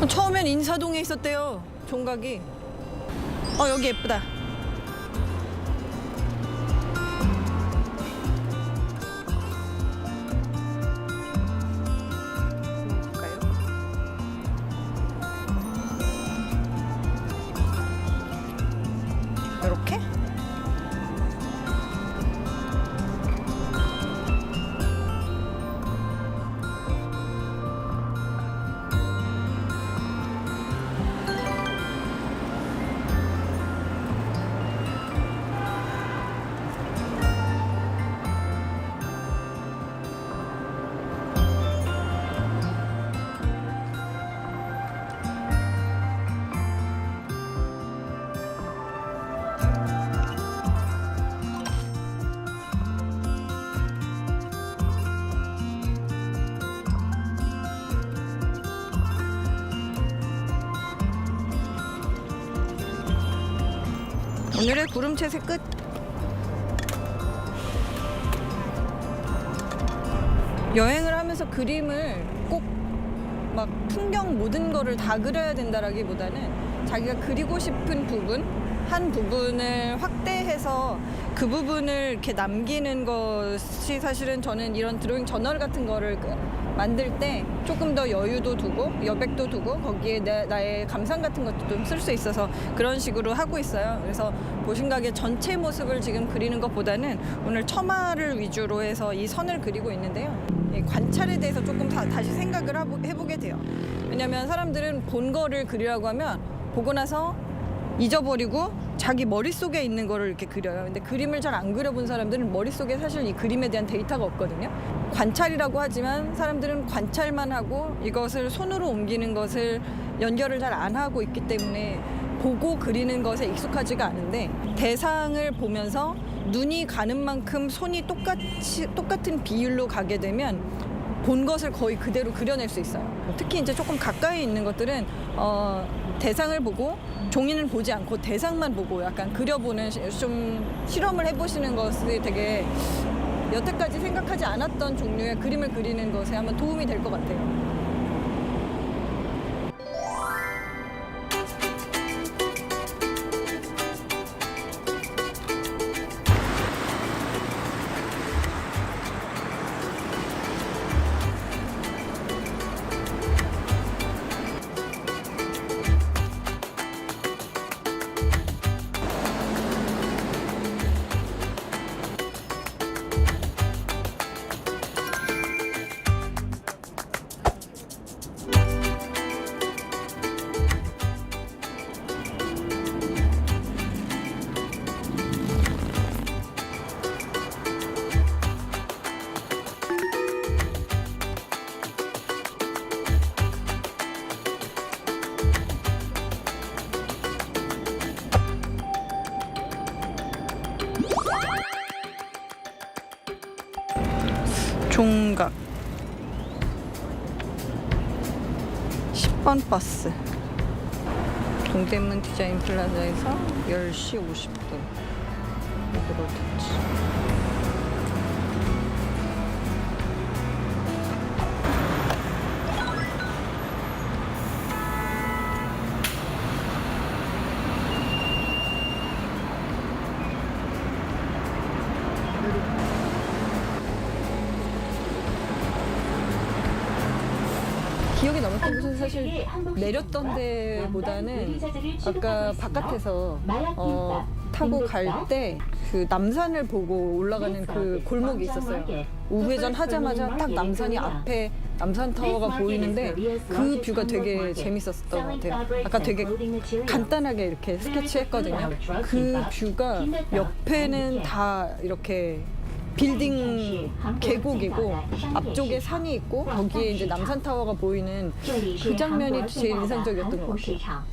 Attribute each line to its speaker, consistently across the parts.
Speaker 1: 처음엔 인사동에 있었대요. 종각이. 여기 예쁘다. 볼까요? 이렇게? 오늘의 구름채색 끝. 여행을 하면서 그림을 꼭 막 풍경 모든 거를 다 그려야 된다라기보다는 자기가 그리고 싶은 부분, 한 부분을 확대해서 그 부분을 이렇게 남기는 것이 사실은 저는 이런 드로잉 저널 같은 거를 만들 때 조금 더 여유도 두고 여백도 두고 거기에 나의 감상 같은 것도 좀 쓸 수 있어서 그런 식으로 하고 있어요. 그래서 보신 가게 전체 모습을 지금 그리는 것보다는 오늘 처마를 위주로 해서 이 선을 그리고 있는데요. 이 관찰에 대해서 조금 다시 생각을 해보게 돼요. 왜냐면 사람들은 본 거를 그리라고 하면 보고 나서 잊어버리고 자기 머릿속에 있는 거를 이렇게 그려요. 근데 그림을 잘 안 그려본 사람들은 머릿속에 사실 이 그림에 대한 데이터가 없거든요. 관찰이라고 하지만 사람들은 관찰만 하고 이것을 손으로 옮기는 것을 연결을 잘 안 하고 있기 때문에 보고 그리는 것에 익숙하지가 않은데 대상을 보면서 눈이 가는 만큼 손이 똑같은 비율로 가게 되면 본 것을 거의 그대로 그려낼 수 있어요. 특히 이제 조금 가까이 있는 것들은 대상을 보고 종이는 보지 않고 대상만 보고 약간 그려보는 좀 실험을 해보시는 것이 되게 여태까지 생각하지 않았던 종류의 그림을 그리는 것에 한번 도움이 될 것 같아요. 종각 10번 버스 동대문 디자인 플라자에서 10시 50분 로드치. 기억에 남았던 곳은 사실 내렸던 데보다는 아까 바깥에서 타고 갈 때 그 남산을 보고 올라가는 그 골목이 있었어요. 우회전 하자마자 딱 남산이 앞에 남산타워가 보이는데 그 뷰가 되게 재밌었던 것 같아요. 아까 되게 간단하게 이렇게 스케치했거든요. 그 뷰가 옆에는 다 이렇게 빌딩 계곡이고 앞쪽에 산이 있고 거기에 이제 남산타워가 보이는 그 장면이 제일 인상적이었던 것 같아요.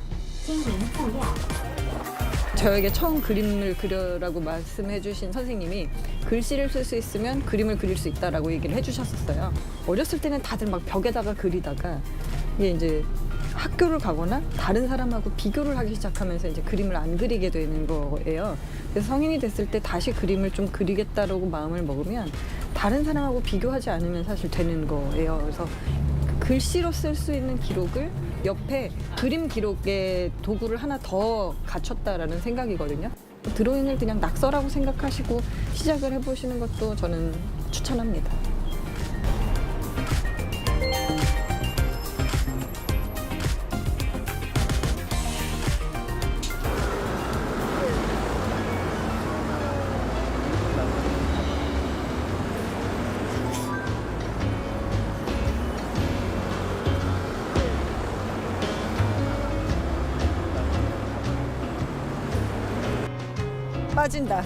Speaker 1: 저에게 처음 그림을 그려라고 말씀해 주신 선생님이 글씨를 쓸 수 있으면 그림을 그릴 수 있다라고 얘기를 해주셨었어요. 어렸을 때는 다들 막 벽에다가 그리다가 이게 이제 학교를 가거나 다른 사람하고 비교를 하기 시작하면서 이제 그림을 안 그리게 되는 거예요. 그래서 성인이 됐을 때 다시 그림을 좀 그리겠다라고 마음을 먹으면 다른 사람하고 비교하지 않으면 사실 되는 거예요. 그래서 글씨로 쓸 수 있는 기록을 옆에 그림 기록의 도구를 하나 더 갖췄다라는 생각이거든요. 드로잉을 그냥 낙서라고 생각하시고 시작을 해보시는 것도 저는 추천합니다. 빠진다.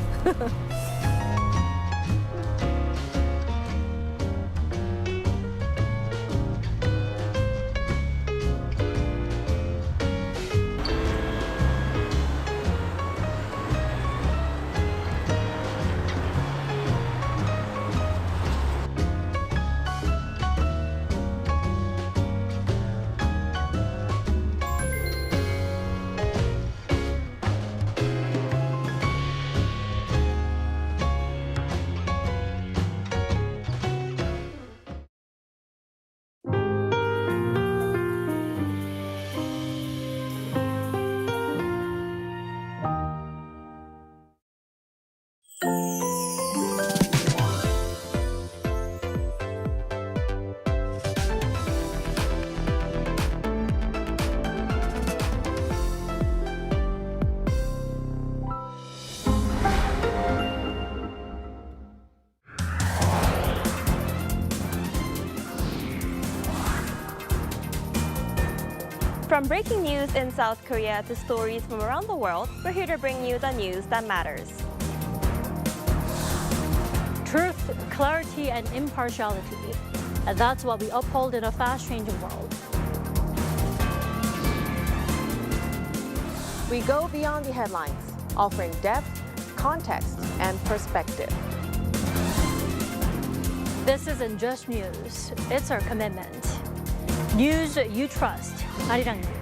Speaker 2: From breaking news in South Korea to stories from around the world, we're here to bring you the news that matters.
Speaker 3: Truth, clarity, and impartiality. And that's what we uphold in a fast-changing world.
Speaker 4: We go beyond the headlines, offering depth, context, and perspective.
Speaker 3: This isn't just news, it's our commitment. News you trust. Arirang News.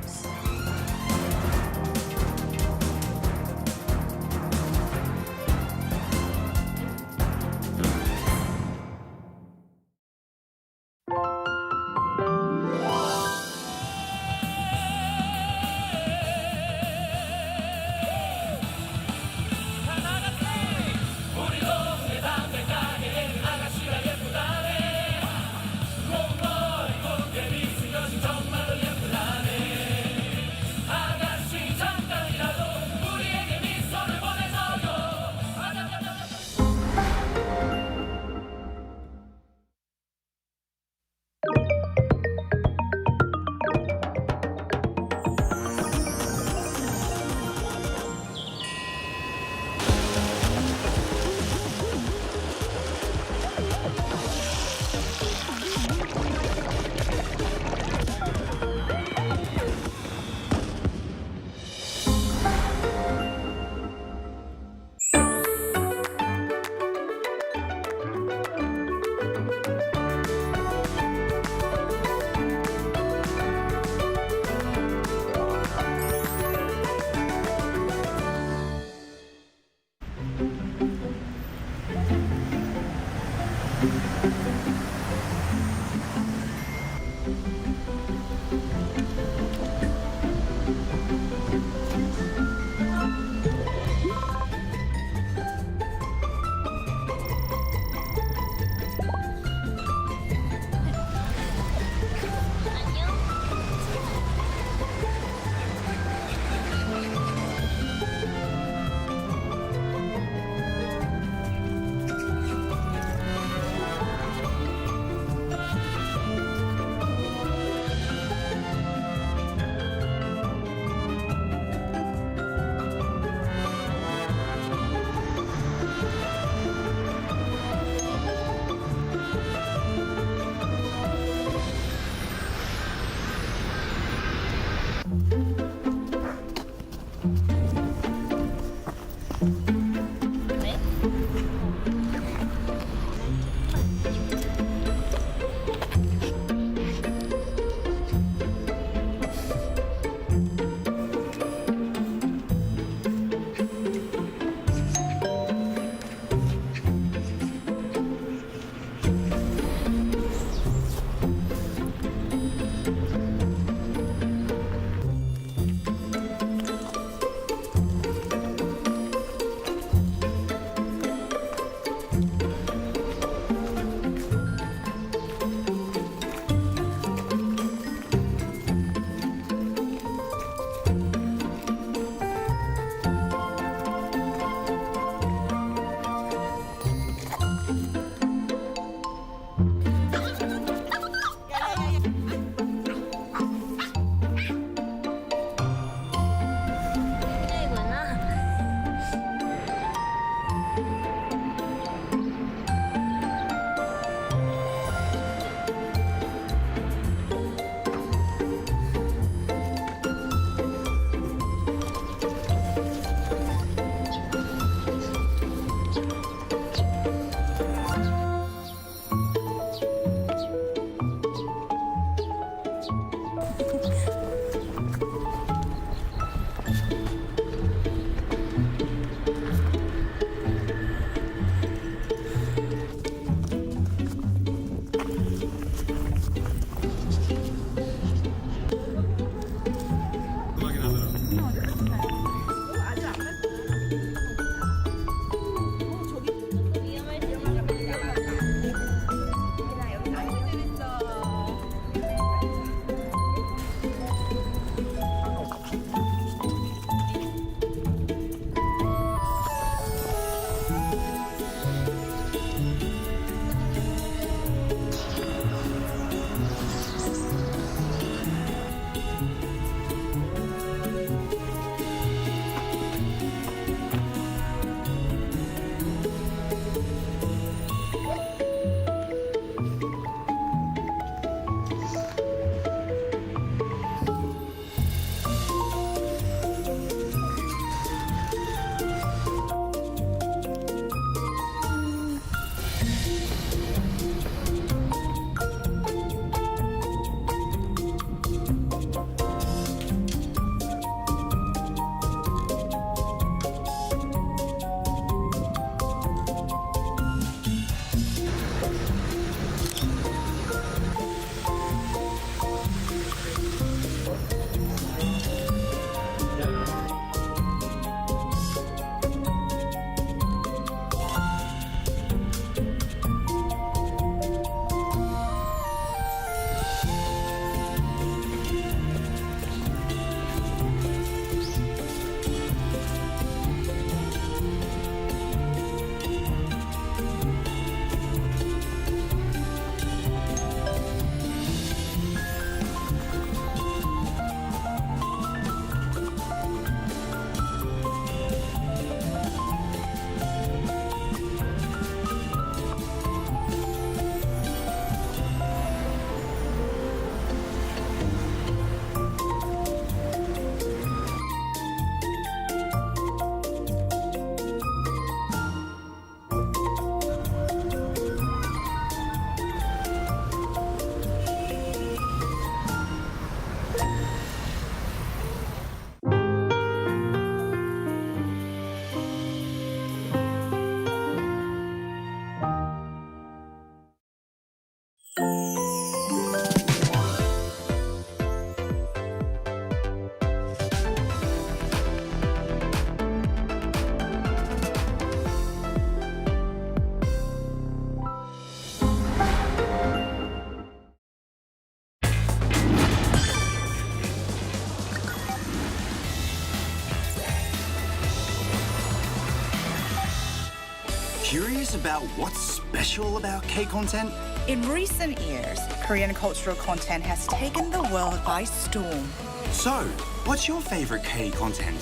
Speaker 5: about what's special about K content?
Speaker 6: In recent years, Korean cultural content has taken the world by storm.
Speaker 5: So, what's your favorite K content?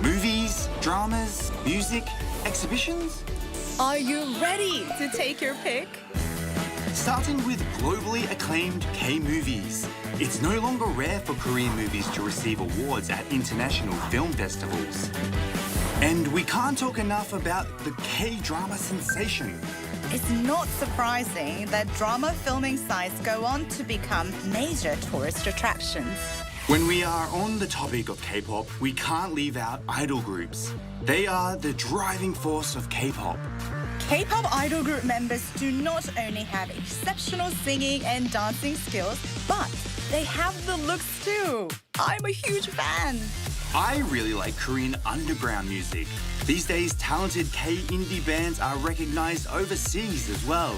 Speaker 5: Movies, dramas, music, exhibitions?
Speaker 6: Are you ready to take your pick?
Speaker 5: Starting with globally acclaimed K-movies. It's no longer rare for Korean movies to receive awards at international film festivals. And we can't talk enough about the K-drama sensation.
Speaker 6: It's not surprising that drama filming sites go on to become major tourist attractions.
Speaker 5: When we are on the topic of K-pop, we can't leave out idol groups. They are the driving force of K-pop.
Speaker 6: K-pop idol group members do not only have exceptional singing and dancing skills, but they have the looks too. I'm a huge fan.
Speaker 5: I really like Korean underground music. These days, talented K-indie bands are recognized overseas as well.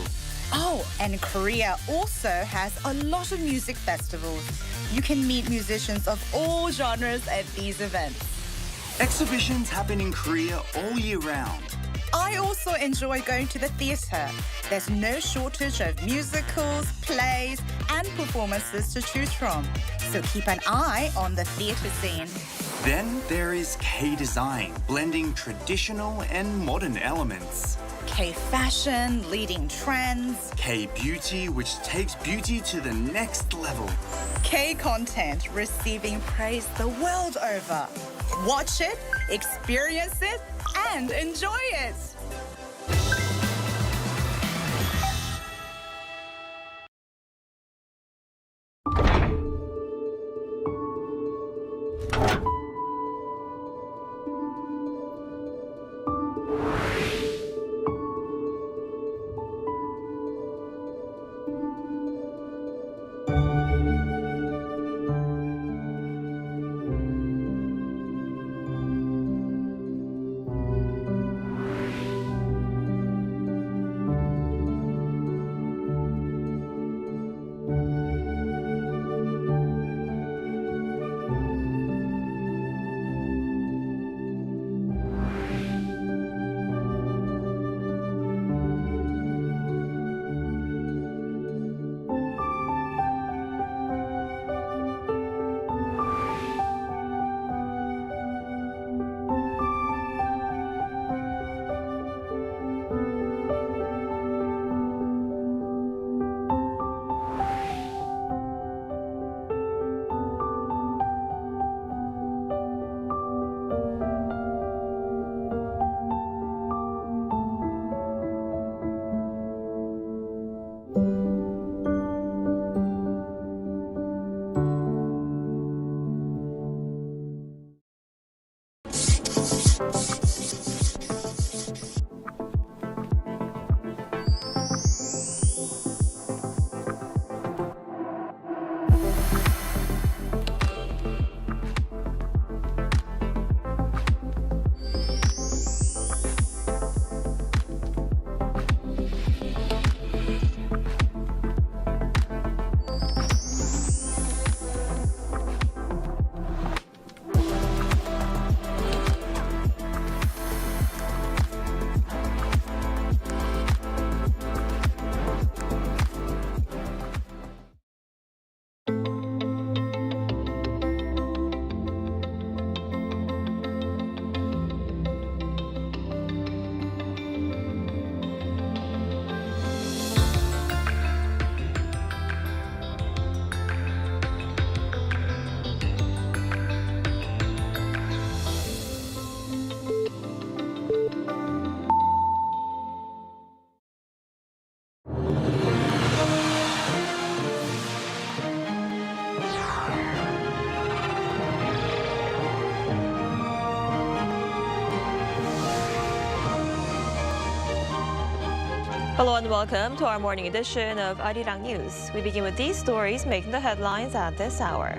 Speaker 6: Oh, and Korea also has a lot of music festivals. You can meet musicians of all genres at these events.
Speaker 5: Exhibitions happen in Korea all year round.
Speaker 6: I also enjoy going to the theatre. There's no shortage of musicals, plays, and performances to choose from. So keep an eye on the theatre scene.
Speaker 5: Then there is K-design, blending traditional and modern elements.
Speaker 6: K-fashion, leading trends.
Speaker 5: K-beauty, which takes beauty to the next level.
Speaker 6: K-content receiving praise the world over. Watch it, experience it, and enjoy it.
Speaker 2: Hello and welcome to our morning edition of Arirang News. We begin with these stories making the headlines at this hour.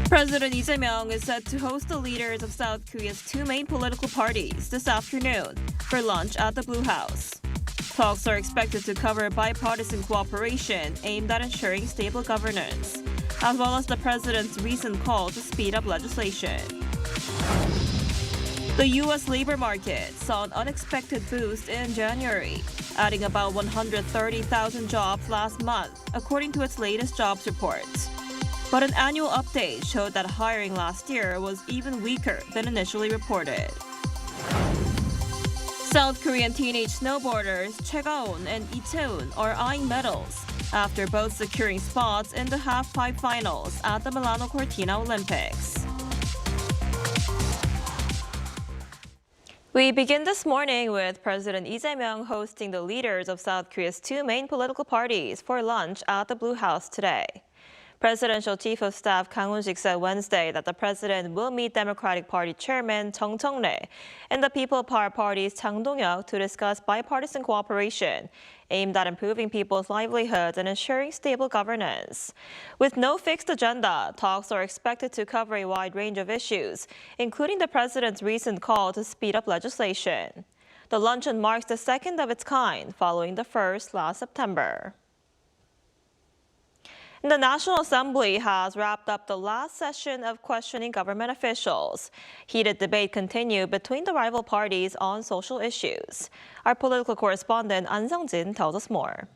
Speaker 2: President Lee Jae-myung is set to host the leaders of South Korea's two main political parties this afternoon for lunch at the Blue House. Talks are expected to cover bipartisan cooperation aimed at ensuring stable governance, as well as the president's recent call to speed up legislation. The U.S. labor market saw an unexpected boost in January, adding about 130,000 jobs last month, according to its latest jobs report. But an annual update showed that hiring last year was even weaker than initially reported. South Korean teenage snowboarders Choi Ga-eun and Lee Chae-eun are eyeing medals after both securing spots in the halfpipe finals at the Milano Cortina Olympics. We begin this morning with President Lee Jae-myung hosting the leaders of South Korea's two main political parties for lunch at the Blue House today. Presidential Chief of Staff Kang Won-sik said Wednesday that the president will meet Democratic Party Chairman Chung Cheong-rae and the People Power Party's Chang Dong-hyuk to discuss bipartisan cooperation aimed at improving people's livelihoods and ensuring stable governance. With no fixed agenda, talks are expected to cover a wide range of issues, including the president's recent call to speed up legislation. The luncheon marks the second of its kind, following the first last September. The National Assembly has wrapped up the last session of questioning government officials. Heated debate continued between the rival parties on social issues. Our political correspondent An Seung-jin tells us more.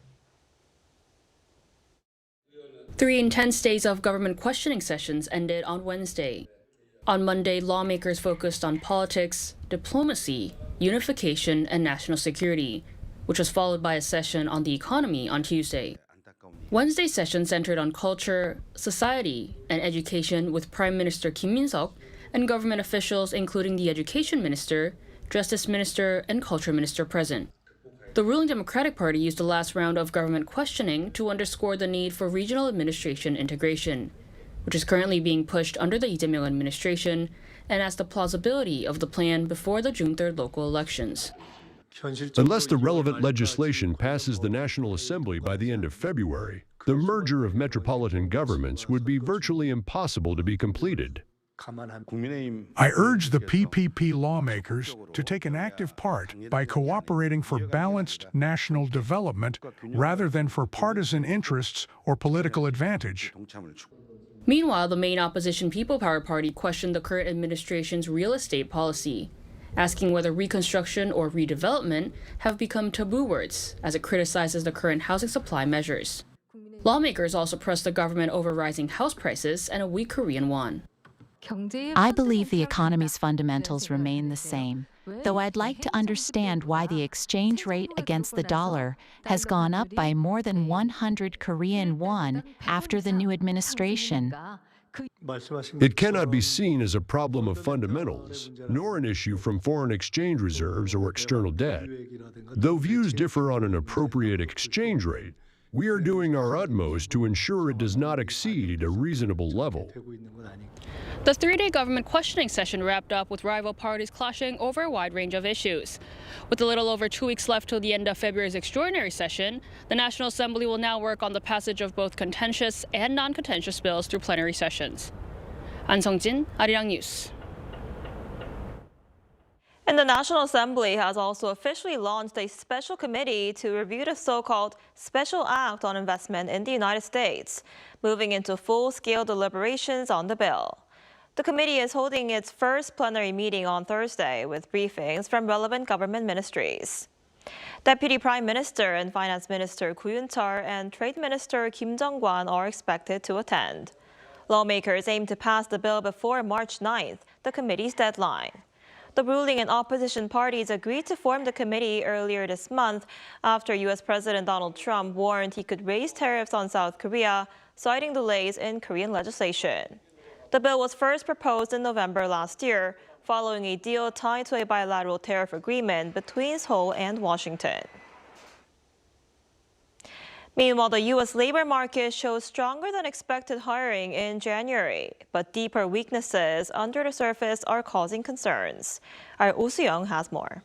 Speaker 7: 3 intense days of government questioning sessions ended on Wednesday. On Monday, lawmakers focused on politics, diplomacy, unification, and national security, which was followed by a session on the economy on Tuesday. Wednesday's session centered on culture, society, and education with Prime Minister Kim Min-seok and government officials including the Education Minister, Justice Minister, and Culture Minister present. The ruling Democratic Party used the last round of government questioning to underscore the need for regional administration integration, which is currently being pushed under the Lee Jae-myung administration, and as the plausibility of the plan before the June 3rd local elections.
Speaker 8: Unless the relevant legislation passes the National Assembly by the end of February, the merger of metropolitan governments would be virtually impossible to be completed.
Speaker 9: I urge the PPP lawmakers to take an active part by cooperating for balanced national development rather than for partisan interests or political advantage.
Speaker 7: Meanwhile, the main opposition People Power Party questioned the current administration's real estate policy, asking whether reconstruction or redevelopment have become taboo words as it criticizes the current housing supply measures. Lawmakers also pressed the government over rising house prices and a weak Korean won.
Speaker 10: I believe the economy's fundamentals remain the same, though I'd like to understand why the exchange rate against the dollar has gone up by more than 100 Korean won after the new administration.
Speaker 8: It cannot be seen as a problem of fundamentals, nor an issue from foreign exchange reserves or external debt. Though views differ on an appropriate exchange rate, we are doing our utmost to ensure it does not exceed a reasonable level.
Speaker 7: The 3-day government questioning session wrapped up with rival parties clashing over a wide range of issues. With a little over 2 weeks left till the end of February's extraordinary session, the National Assembly will now work on the passage of both contentious and non-contentious bills through plenary sessions. An Seung-jin, Arirang News.
Speaker 2: And the National Assembly has also officially launched a special committee to review the so-called Special Act on Investment in the United States, moving into full-scale deliberations on the bill. The committee is holding its first plenary meeting on Thursday with briefings from relevant government ministries. Deputy Prime Minister and Finance Minister Koo Yoon-chul and Trade Minister Kim Jong-kwan are expected to attend. Lawmakers aim to pass the bill before March 9th, the committee's deadline. The ruling and opposition parties agreed to form the committee earlier this month after U.S. President Donald Trump warned he could raise tariffs on South Korea, citing delays in Korean legislation. The bill was first proposed in November last year, following a deal tied to a bilateral tariff agreement between Seoul and Washington. Meanwhile, the U.S. labor market shows stronger than expected hiring in January, but deeper weaknesses under the surface are causing concerns. Our Oh Soo-young has more.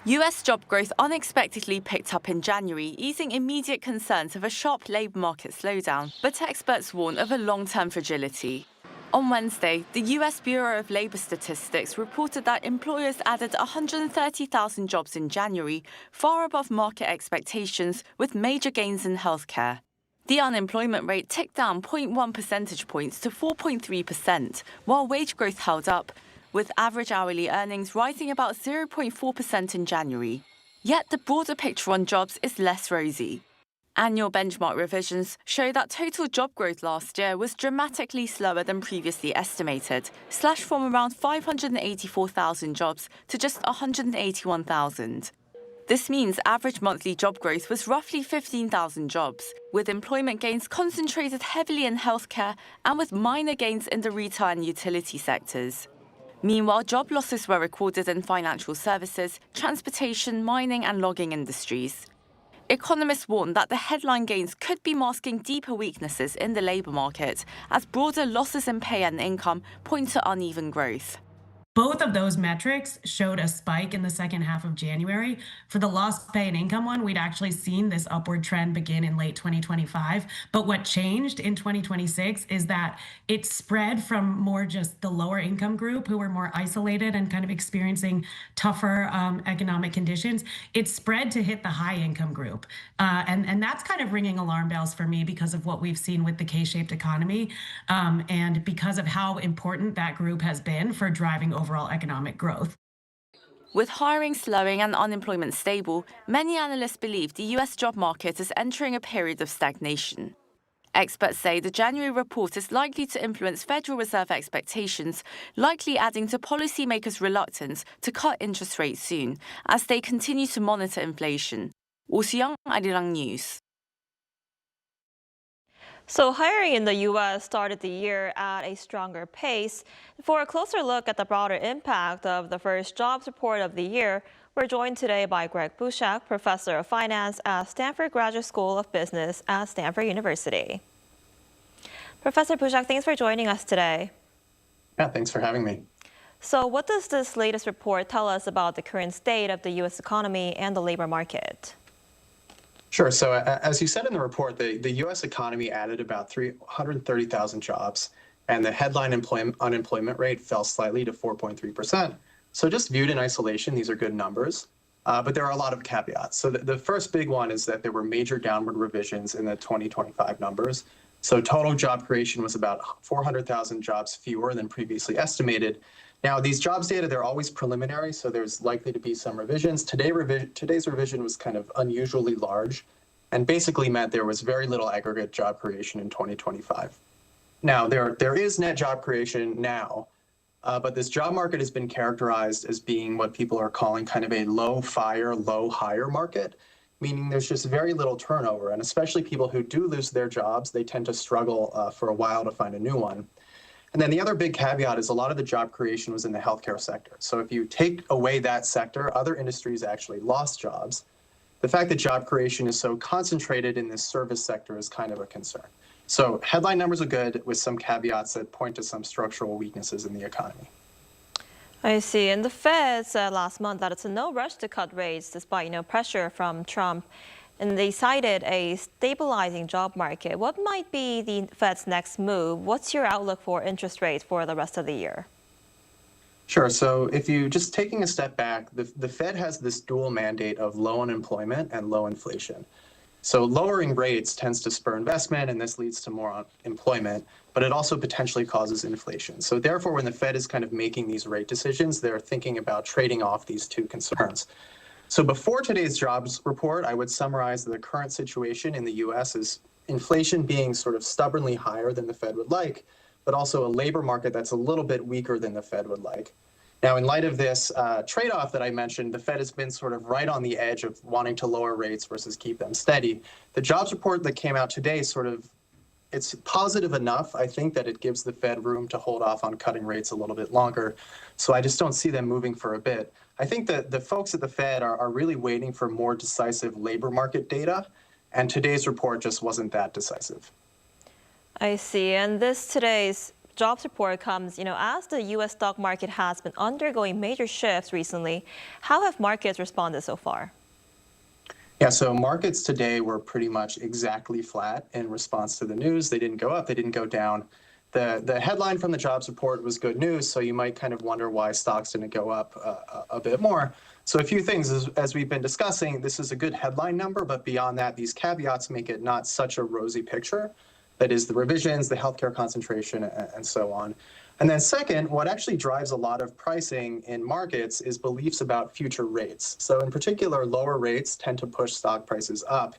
Speaker 11: U.S. job growth unexpectedly picked up in January, easing immediate concerns of a sharp labour market slowdown, but experts warn of a long-term fragility. On Wednesday, the U.S. Bureau of Labor Statistics reported that employers added 130,000 jobs in January, far above market expectations, with major gains in healthcare. The unemployment rate ticked down 0.1 percentage points to 4.3%, while wage growth held up, with average hourly earnings rising about 0.4% in January. Yet the broader picture on jobs is less rosy. Annual benchmark revisions show that total job growth last year was dramatically slower than previously estimated, slashed from around 584,000 jobs to just 181,000. This means average monthly job growth was roughly 15,000 jobs, with employment gains concentrated heavily in healthcare and with minor gains in the retail and utility sectors. Meanwhile, job losses were recorded in financial services, transportation, mining and logging industries. Economists warn that the headline gains could be masking deeper weaknesses in the labour market, as broader losses in pay and income point to uneven growth.
Speaker 12: Both of those metrics showed a spike in the second half of January. For the lost pay and income one, we'd actually seen this upward trend begin in late 2025. But what changed in 2026 is that it spread from more just the lower income group who were more isolated and kind of experiencing tougher economic conditions. It spread to hit the high income group. And that's kind of ringing alarm bells for me because of what we've seen with the K-shaped economy and because of how important that group has been for driving overall economic growth.
Speaker 11: With hiring slowing and unemployment stable, many analysts believe the US job market is entering a period of stagnation. Experts say the January report is likely to influence Federal Reserve expectations, likely adding to policymakers' reluctance to cut interest rates soon, as they continue to monitor inflation. 오수영, Arirang News.
Speaker 2: So hiring in the U.S. started the year at a stronger pace. For a closer look at the broader impact of the first jobs report of the year, we're joined today by Greg Bushak, Professor of Finance at Stanford Graduate School of Business at Stanford University. Professor Bushak, thanks for joining us today.
Speaker 13: Yeah, thanks for having me.
Speaker 2: So what does this latest report tell us about the current state of the U.S. economy and the labor market?
Speaker 13: Sure. So as you said in the report, the U.S. economy added about 330,000 jobs, and the headline unemployment rate fell slightly to 4.3%. So just viewed in isolation, these are good numbers, but there are a lot of caveats. So the first big one is that there were major downward revisions in the 2025 numbers. So total job creation was about 400,000 jobs fewer than previously estimated. Now, these jobs data, they're always preliminary, so there's likely to be some revisions. Today's revision was kind of unusually large and basically meant there was very little aggregate job creation in 2025. Now, there is net job creation now, but this job market has been characterized as being what people are calling kind of a low-fire, low-hire market, meaning there's just very little turnover. And especially people who do lose their jobs, they tend to struggle for a while to find a new one. And then the other big caveat is a lot of the job creation was in the healthcare sector. So if you take away that sector, other industries actually lost jobs. The fact that job creation is so concentrated in this service sector is kind of a concern. So headline numbers are good with some caveats that point to some structural weaknesses in the economy.
Speaker 2: I see. And the Fed said last month that it's in no rush to cut rates despite pressure from Trump. And they cited a stabilizing job market. What might be the Fed's next move? What's your outlook for interest rates for the rest of the year?
Speaker 13: Sure. So if you just taking a step back, the Fed has this dual mandate of low unemployment and low inflation. So lowering rates tends to spur investment, and this leads to more employment, but it also potentially causes inflation. So therefore, when the Fed is kind of making these rate decisions, they're thinking about trading off these two concerns. So before today's jobs report, I would summarize the current situation in the U.S. as inflation being sort of stubbornly higher than the Fed would like, but also a labor market that's a little bit weaker than the Fed would like. Now, in light of this trade-off that I mentioned, the Fed has been sort of right on the edge of wanting to lower rates versus keep them steady. The jobs report that came out today it's positive enough, I think, that it gives the Fed room to hold off on cutting rates a little bit longer. So I just don't see them moving for a bit. I think that the folks at the Fed are really waiting for more decisive labor market data, and today's report just wasn't that decisive.
Speaker 2: I see. And today's jobs report comes, as the U.S. stock market has been undergoing major shifts recently. How have markets responded so far?
Speaker 13: Yeah, so markets today were pretty much exactly flat in response to the news. They didn't go up, they didn't go down. The headline from the jobs report was good news, so you might kind of wonder why stocks didn't go up a bit more. So a few things, as we've been discussing, this is a good headline number, but beyond that, these caveats make it not such a rosy picture. That is the revisions, the healthcare concentration, and so on. And then second, what actually drives a lot of pricing in markets is beliefs about future rates. So in particular, lower rates tend to push stock prices up.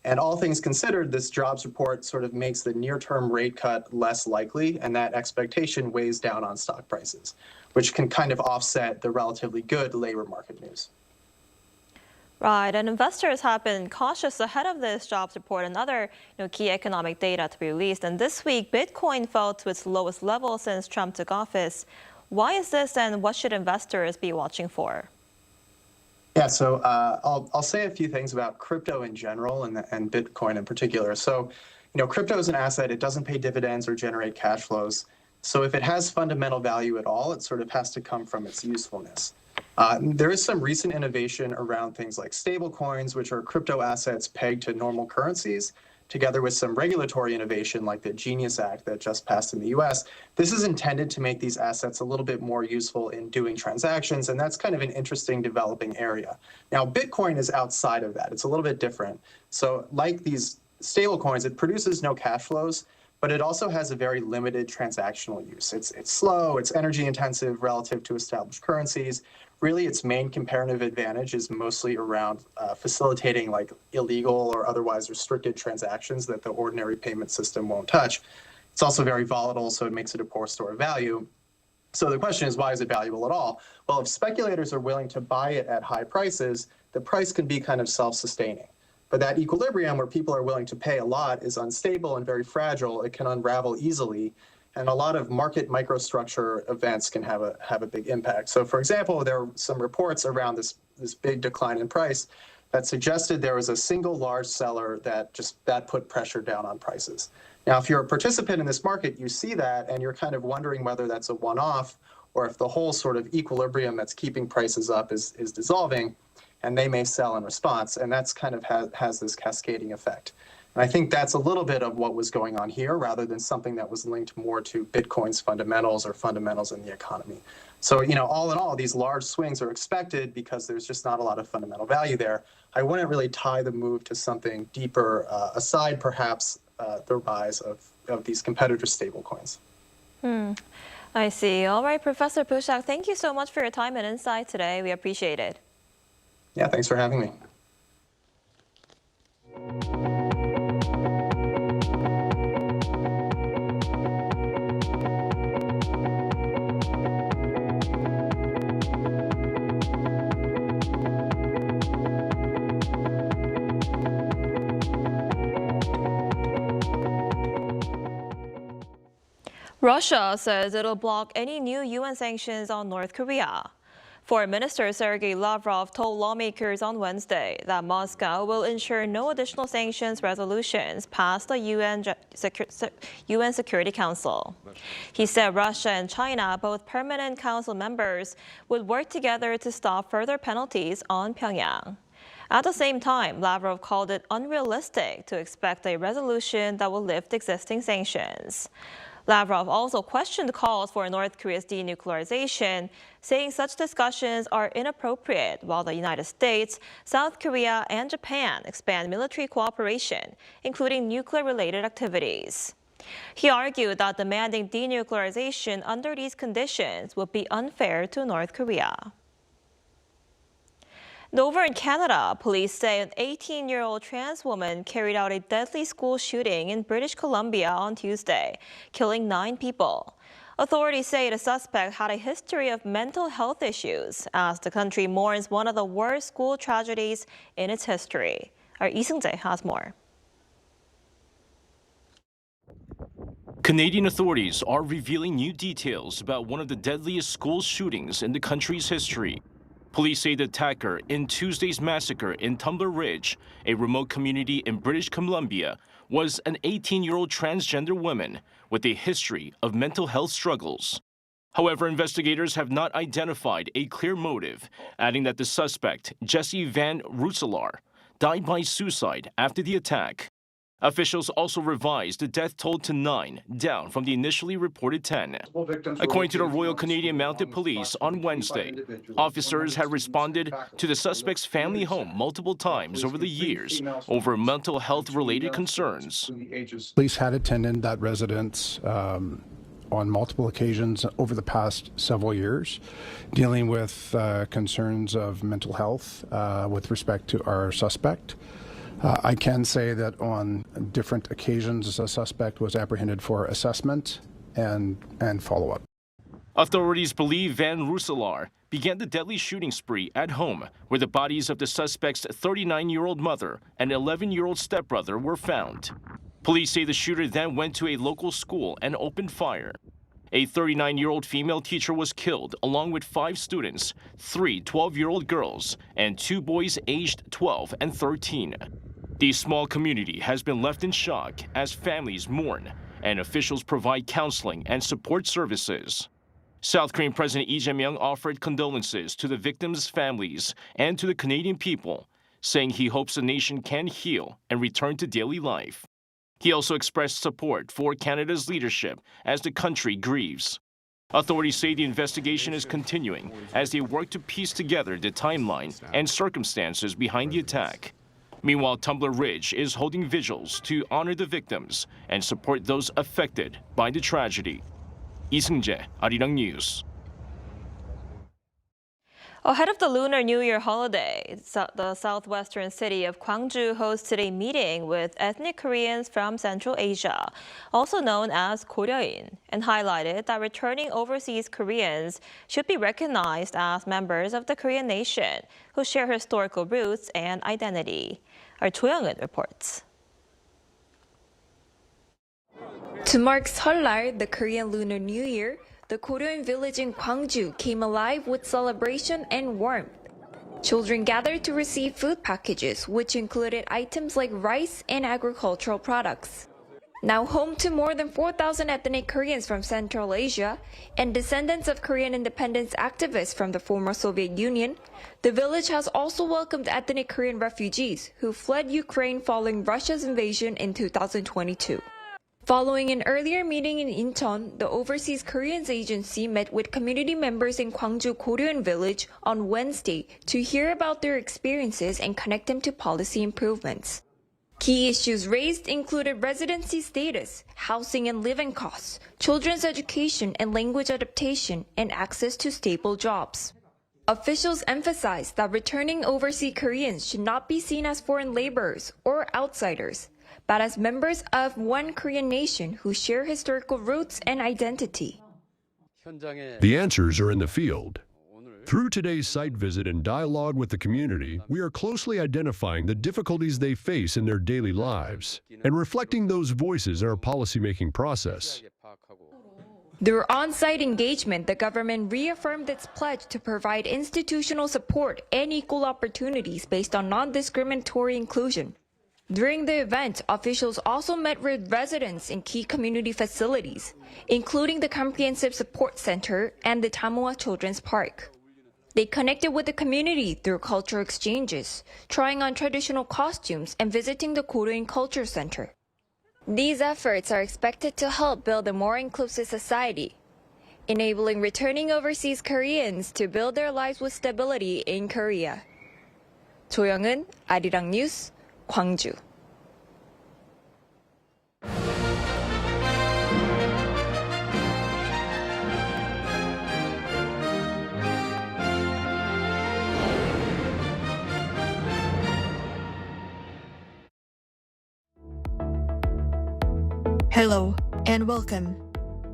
Speaker 13: And all things considered, this jobs report sort of makes the near-term rate cut less likely, and that expectation weighs down on stock prices, which can kind of offset the relatively good labor market news.
Speaker 14: Right, and investors have been cautious ahead of this jobs report and other key economic data to be released. And this week, Bitcoin fell to its lowest level since Trump took office. Why is this, and what should investors be watching for?
Speaker 13: Yeah, so I'll say a few things about crypto in general and Bitcoin in particular. So, crypto is an asset. It doesn't pay dividends or generate cash flows. So if it has fundamental value at all, it sort of has to come from its usefulness. There is some recent innovation around things like stable coins, which are crypto assets pegged to normal currencies, together with some regulatory innovation like the Genius Act that just passed in the US. This is intended to make these assets a little bit more useful in doing transactions, and that's kind of an interesting developing area. Now, Bitcoin is outside of that. It's a little bit different. So like these stable coins, it produces no cash flows, but it also has a very limited transactional use. It's slow, it's energy intensive relative to established currencies. Really, its main comparative advantage is mostly around facilitating like illegal or otherwise restricted transactions that the ordinary payment system won't touch. It's also very volatile, so it makes it a poor store of value. So the question is, why is it valuable at all? Well, if speculators are willing to buy it at high prices, the price can be kind of self-sustaining. But that equilibrium where people are willing to pay a lot is unstable and very fragile. It can unravel easily. And a lot of market microstructure events can have a big impact. So for example, there are some reports around this big decline in price that suggested there was a single large seller that put pressure down on prices. Now, if you're a participant in this market, you see that and you're kind of wondering whether that's a one-off or if the whole sort of equilibrium that's keeping prices up is dissolving, and they may sell in response. And that's kind of has this cascading effect. And I think that's a little bit of what was going on here rather than something that was linked more to Bitcoin's fundamentals or fundamentals in the economy. So, all in all, these large swings are expected because there's just not a lot of fundamental value there. I wouldn't really tie the move to something deeper, aside perhaps the rise of these competitor stablecoins.
Speaker 14: I see. All right, Professor Pushak, thank you so much for your time and insight today. We appreciate it.
Speaker 13: Yeah, thanks for having me.
Speaker 14: Russia says it'll block any new UN sanctions on North Korea. Foreign Minister Sergei Lavrov told lawmakers on Wednesday that Moscow will ensure no additional sanctions resolutions passed the UN Security Council. He said Russia and China, both permanent council members, would work together to stop further penalties on Pyongyang. At the same time, Lavrov called it unrealistic to expect a resolution that will lift existing sanctions. Lavrov also questioned calls for North Korea's denuclearization, saying such discussions are inappropriate while the United States, South Korea, and Japan expand military cooperation, including nuclear-related activities. He argued that demanding denuclearization under these conditions would be unfair to North Korea. And over in Canada, police say an 18-year-old trans woman carried out a deadly school shooting in British Columbia on Tuesday, killing 9 people. Authorities say the suspect had a history of mental health issues as the country mourns one of the worst school tragedies in its history. Our Lee Seung-jae has more.
Speaker 15: Canadian authorities are revealing new details about one of the deadliest school shootings in the country's history. Police say the attacker in Tuesday's massacre in Tumbler Ridge, a remote community in British Columbia, was an 18-year-old transgender woman with a history of mental health struggles. However, investigators have not identified a clear motive, adding that the suspect, Jesse Van Rooselaar, died by suicide after the attack. Officials also revised the death toll to 9, down from the initially reported 10. According to the Royal Canadian Mounted Police on Wednesday, officers had responded to the suspect's family home multiple times over the years over mental health-related concerns.
Speaker 16: Police had attended that residence on multiple occasions over the past several years, dealing with concerns of mental health with respect to our suspect. I can say that on different occasions, a suspect was apprehended for assessment and follow-up.
Speaker 15: Authorities believe Van Rooselaar began the deadly shooting spree at home, where the bodies of the suspect's 39-year-old mother and 11-year-old stepbrother were found. Police say the shooter then went to a local school and opened fire. A 39-year-old female teacher was killed, along with 5 students, 3 12-year-old girls, and 2 boys aged 12 and 13. The small community has been left in shock as families mourn and officials provide counseling and support services. South Korean President Lee Jae-myung offered condolences to the victims' families and to the Canadian people, saying he hopes the nation can heal and return to daily life. He also expressed support for Canada's leadership as the country grieves. Authorities say the investigation is continuing as they work to piece together the timeline and circumstances behind the attack. Meanwhile, Tumbler Ridge is holding vigils to honor the victims and support those affected by the tragedy. Lee Seung-jae, Arirang News.
Speaker 14: Ahead of the Lunar New Year holiday, the southwestern city of Gwangju hosted a meeting with ethnic Koreans from Central Asia, also known as Koryoin, and highlighted that returning overseas Koreans should be recognized as members of the Korean nation who share historical roots and identity. Our Cho Young-eun reports. To mark Seollal, the Korean Lunar New Year, the Koryoin village in Gwangju came alive with celebration and warmth. Children gathered to receive food packages, which included items like rice and agricultural products. Now home to more than 4,000 ethnic Koreans from Central Asia and descendants of Korean independence activists from the former Soviet Union, the village has also welcomed ethnic Korean refugees who fled Ukraine following Russia's invasion in 2022. Following an earlier meeting in Incheon, the Overseas Koreans Agency met with community members in Gwangju Koryoin village on Wednesday to hear about their experiences and connect them to policy improvements. Key issues raised included residency status, housing and living costs, children's education and language adaptation, and access to stable jobs. Officials emphasized that returning overseas Koreans should not be seen as foreign laborers or outsiders, but as members of one Korean nation who share historical roots and identity.
Speaker 8: The answers are in the field. Through today's site visit and dialogue with the community, we are closely identifying the difficulties they face in their daily lives and reflecting those voices in our policymaking process.
Speaker 14: Through on-site engagement, the government reaffirmed its pledge to provide institutional support and equal opportunities based on non-discriminatory inclusion. During the event, officials also met with residents in key community facilities, including the Comprehensive Support Center and the Tamoa Children's Park. They connected with the community through cultural exchanges, trying on traditional costumes and visiting the Koryoin Culture Center. These efforts are expected to help build a more inclusive society, enabling returning overseas Koreans to build their lives with stability in Korea. Cho Young-eun, Arirang News, Gwangju.
Speaker 17: Hello and welcome.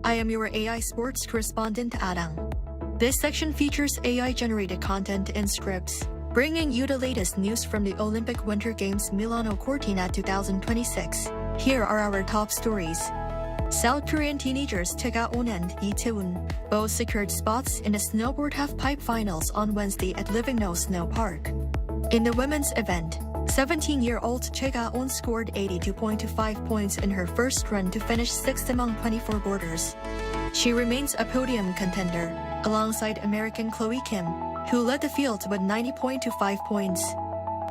Speaker 17: I am your AI sports correspondent, Arirang. This section features AI-generated content and scripts, bringing you the latest news from the Olympic Winter Games Milano Cortina 2026. Here are our top stories. South Korean teenagers Tae-ga-on and Lee Tae-woon both secured spots in the snowboard half-pipe finals on Wednesday at Livingno Snow Park. In the women's event, 17-year-old Tae-ga-on scored 82.25 points in her first run to finish 6th among 24 boarders. She remains a podium contender, alongside American Chloe Kim, who led the field with 90.25 points.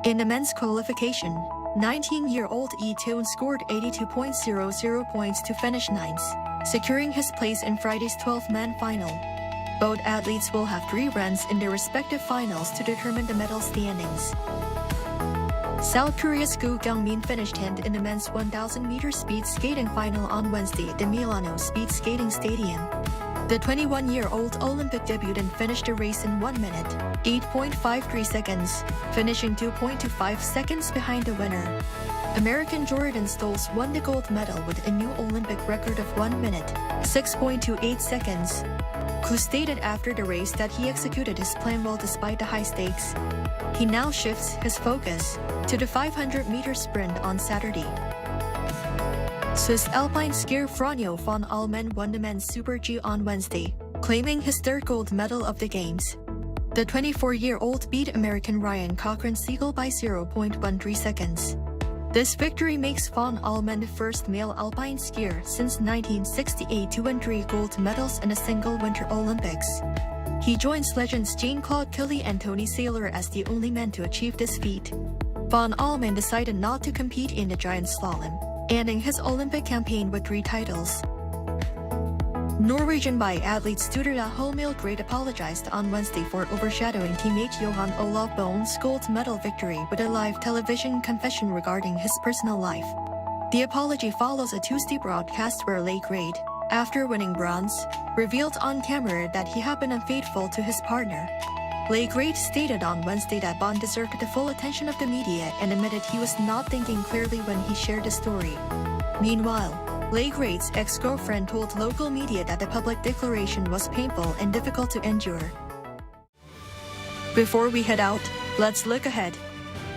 Speaker 17: In the men's qualification, 19-year-old Lee Tae-hoon scored 82.00 points to finish ninth, securing his place in Friday's 12-man final. Both athletes will have 3 runs in their respective finals to determine the medal standings. South Korea's Gu Kyung-min finished 10th in the men's 1,000-meter speed skating final on Wednesday at the Milano Speed Skating Stadium. The 21-year-old Olympic debutant finished the race in 1 minute, 8.53 seconds, finishing 2.25 seconds behind the winner. American Jordan Stolz won the gold medal with a new Olympic record of 1 minute, 6.28 seconds. Gu stated after the race that he executed his plan well despite the high stakes. He now shifts his focus to the 500-meter sprint on Saturday. Swiss alpine skier Franjo van Almen won the men's Super G on Wednesday, claiming his 3rd gold medal of the Games. The 24-year-old beat American Ryan Cochran-Siegel by 0.13 seconds. This victory makes van Almen the first male alpine skier since 1968 to win 3 gold medals in a single Winter Olympics. He joins legends Jean-Claude Killy and Tony Saylor as the only men to achieve this feat. Van Almen decided not to compete in the giant slalom, ending his Olympic campaign with 3 titles. Norwegian biathlete Sturla Holmøy apologized on Wednesday for overshadowing teammate Johan Olav Bone's gold medal victory with a live television confession regarding his personal life. The apology follows a Tuesday broadcast where Grade, after winning bronze, revealed on camera that he had been unfaithful to his partner. Grade stated on Wednesday that Bond deserved the full attention of the media and admitted he was not thinking clearly when he shared the story. Meanwhile, Grade's ex-girlfriend told local media that the public declaration was painful and difficult to endure. Before we head out, let's look ahead.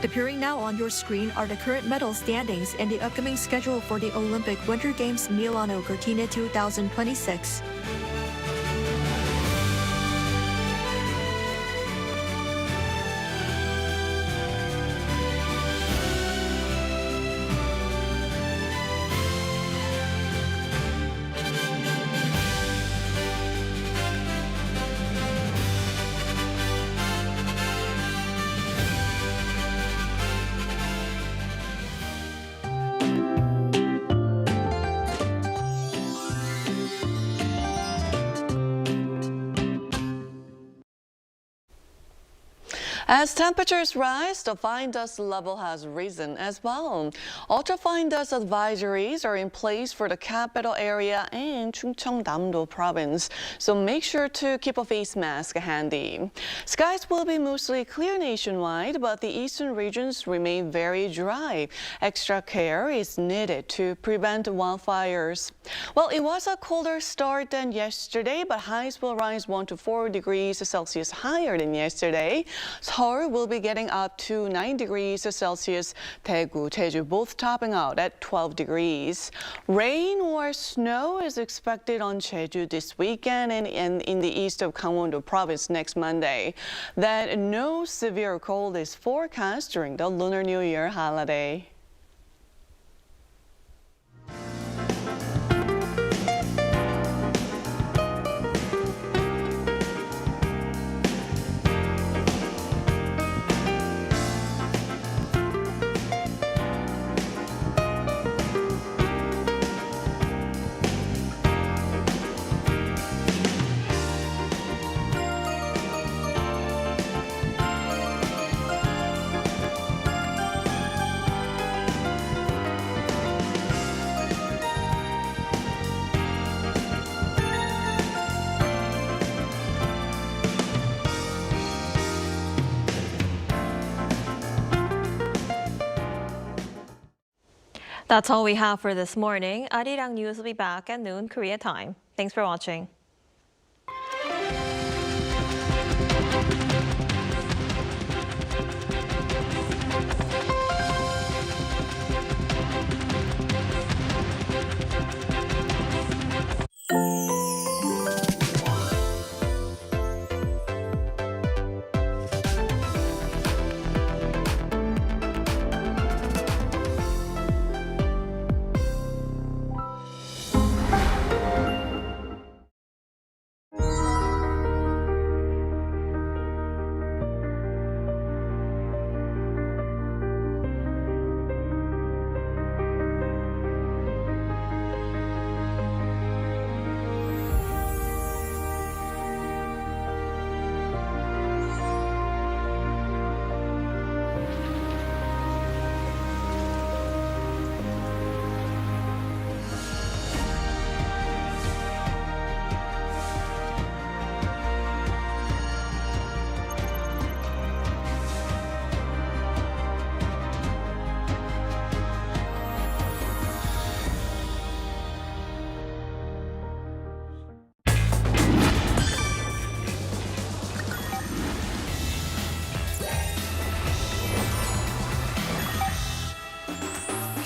Speaker 17: Appearing now on your screen are the current medal standings and the upcoming schedule for the Olympic Winter Games Milano Cortina 2026.
Speaker 18: As temperatures rise, the fine dust level has risen as well. Ultra-fine dust advisories are in place for the capital area and Chungcheongnam-do province, so make sure to keep a face mask handy. Skies will be mostly clear nationwide, but the eastern regions remain very dry. Extra care is needed to prevent wildfires. Well, it was a colder start than yesterday, but highs will rise 1 to 4 degrees Celsius higher than yesterday. Seoul will be getting up to 9 degrees Celsius. Daegu, Jeju both topping out at 12 degrees. Rain or snow is expected on Jeju this weekend and in the east of Gwangju province next Monday. Then no severe cold is forecast during the Lunar New Year holiday.
Speaker 14: That's all we have for this morning. Arirang News will be back at noon Korea time. Thanks for watching.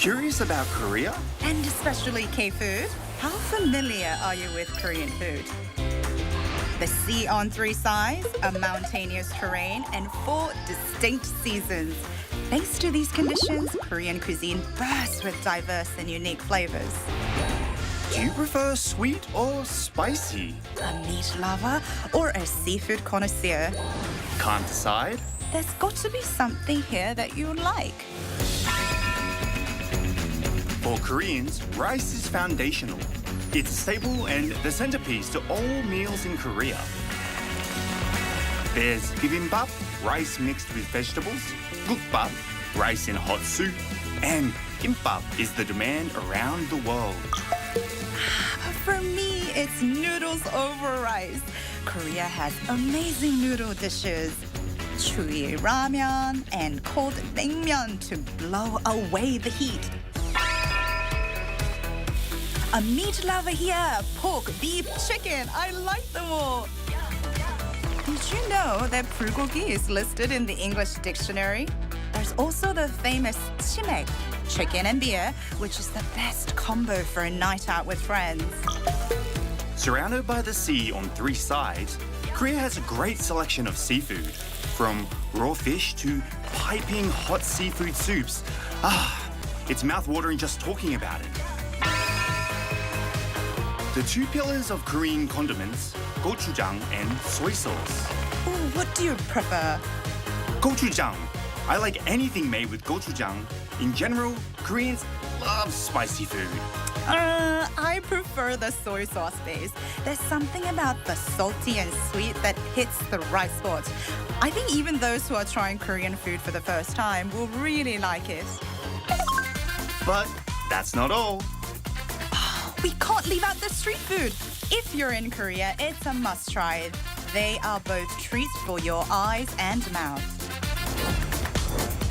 Speaker 5: Curious about Korea?
Speaker 6: And especially K-food? How familiar are you with Korean food? The sea on 3 sides, a mountainous terrain, and 4 distinct seasons. Thanks to these conditions, Korean cuisine bursts with diverse and unique flavors.
Speaker 5: Do you prefer sweet or spicy?
Speaker 6: A meat lover or a seafood connoisseur?
Speaker 5: Can't decide?
Speaker 6: There's got to be something here that you like.
Speaker 5: For Koreans, rice is foundational. It's a staple and the centerpiece to all meals in Korea. There's bibimbap, rice mixed with vegetables, gukbap, rice in hot soup, and kimbap is the demand around the world.
Speaker 6: For me, it's noodles over rice. Korea has amazing noodle dishes. Chuy ramen and cold naengmyeon to blow away the heat. A meat lover here, pork, beef, chicken, I like them all. Did you know that bulgogi is listed in the English dictionary? There's also the famous chimek, chicken and beer, which is the best combo for a night out with friends.
Speaker 5: Surrounded by the sea on 3 sides, Korea has a great selection of seafood, from raw fish to piping hot seafood soups. It's mouth-watering just talking about it. The 2 pillars of Korean condiments, gochujang and soy sauce.
Speaker 6: Ooh, what do you prefer?
Speaker 5: Gochujang. I like anything made with gochujang. In general, Koreans love spicy food.
Speaker 6: I prefer the soy sauce base. There's something about the salty and sweet that hits the right spot. I think even those who are trying Korean food for the first time will really like it.
Speaker 5: But that's not all.
Speaker 6: We can't leave out the street food. If you're in Korea, it's a must-try. They are both treats for your eyes and mouth.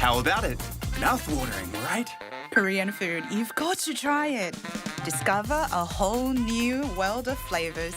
Speaker 5: How about it? Mouth-watering, right?
Speaker 6: Korean food, you've got to try it. Discover a whole new world of flavors.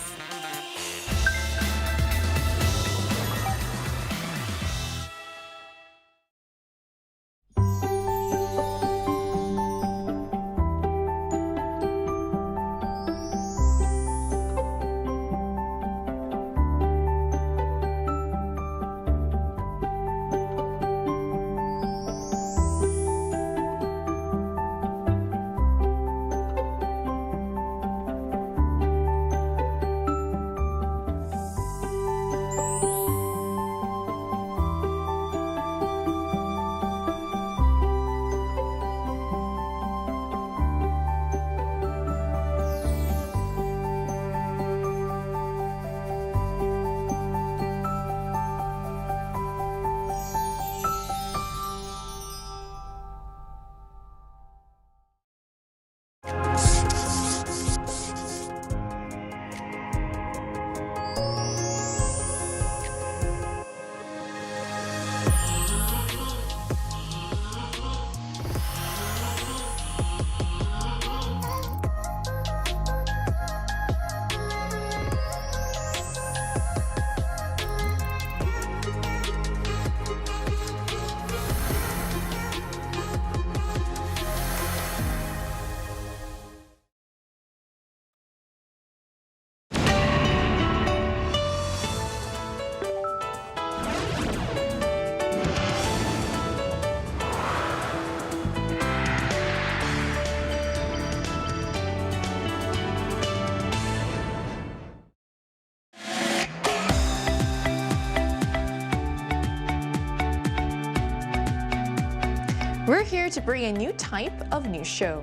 Speaker 4: We're here to bring a new type of news show.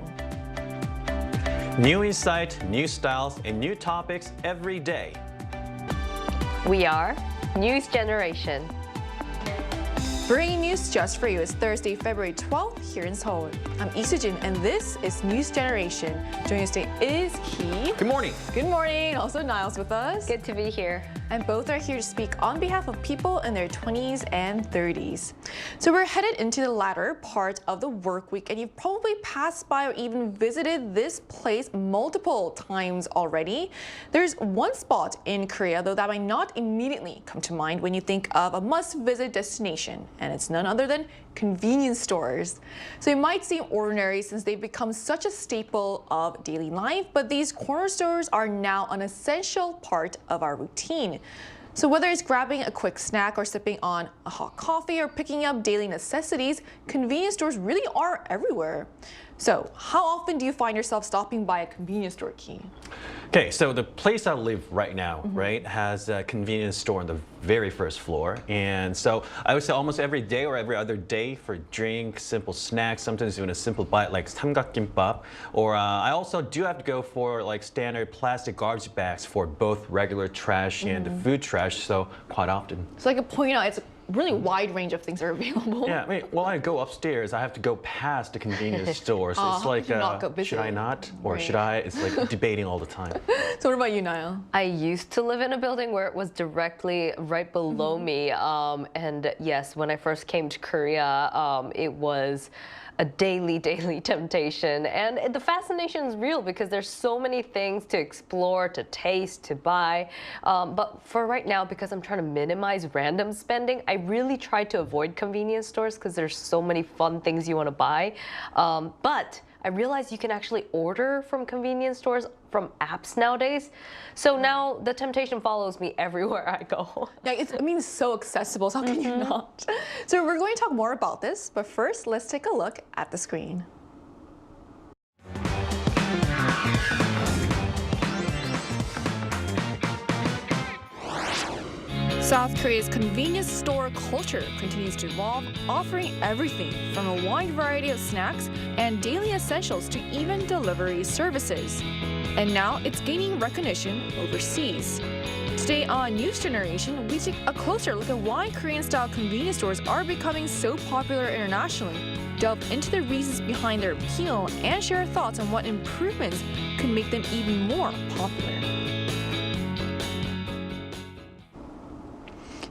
Speaker 19: New insight, new styles, and new topics every day.
Speaker 4: We are News Generation. Bringing news just for you is Thursday, February 12th here in Seoul. I'm Lee Soo-jin, and this is News Generation. Joining us today is Ki.
Speaker 19: Good morning.
Speaker 4: Good morning. Also Niles with us.
Speaker 20: Good to be here.
Speaker 4: and both are here to speak on behalf of people in their 20s and 30s. So we're headed into the latter part of the work week, and you've probably passed by or even visited this place multiple times already. There's one spot in Korea, though, that might not immediately come to mind when you think of a must-visit destination, and it's none other than convenience stores. So it might seem ordinary since they've become such a staple of daily life, but these corner stores are now an essential part of our routine. So whether it's grabbing a quick snack or sipping on a hot coffee or picking up daily necessities, convenience stores really are everywhere. So how often do you find yourself stopping by a convenience store, Key?
Speaker 19: Okay, so the place I live right now, right, has a convenience store on the very first floor. And so I would say almost every day or every other day for drinks, simple snacks, sometimes even a simple bite like samgakgimbap. Or I also do have to go for like standard plastic garbage bags for both regular trash and the food trash, so quite often.
Speaker 4: So I could point out, it's a really wide range of things are available.
Speaker 19: Yeah, I mean, when I go upstairs, I have to go past the convenience store. So it's like, should I not? Or should I? It's like debating all the time.
Speaker 4: So what about you, Niall?
Speaker 20: I used to live in a building where it was directly right below me. And yes, when I first came to Korea, it was a daily temptation. And the fascination is real because there's so many things to explore, to taste, to buy. But for right now, because I'm trying to minimize random spending, I really try to avoid convenience stores because there's so many fun things you want to buy. But I realized you can actually order from convenience stores from apps nowadays. So now the temptation follows me everywhere I go.
Speaker 4: Yeah, it's so accessible, so how can you not? So we're going to talk more about this, but first, let's take a look at the screen.
Speaker 21: South Korea's convenience store culture continues to evolve, offering everything from a wide variety of snacks and daily essentials to even delivery services. And now it's gaining recognition overseas. Today on News Generation, we take a closer look at why Korean-style convenience stores are becoming so popular internationally, delve into the reasons behind their appeal, and share thoughts on what improvements could make them even more popular.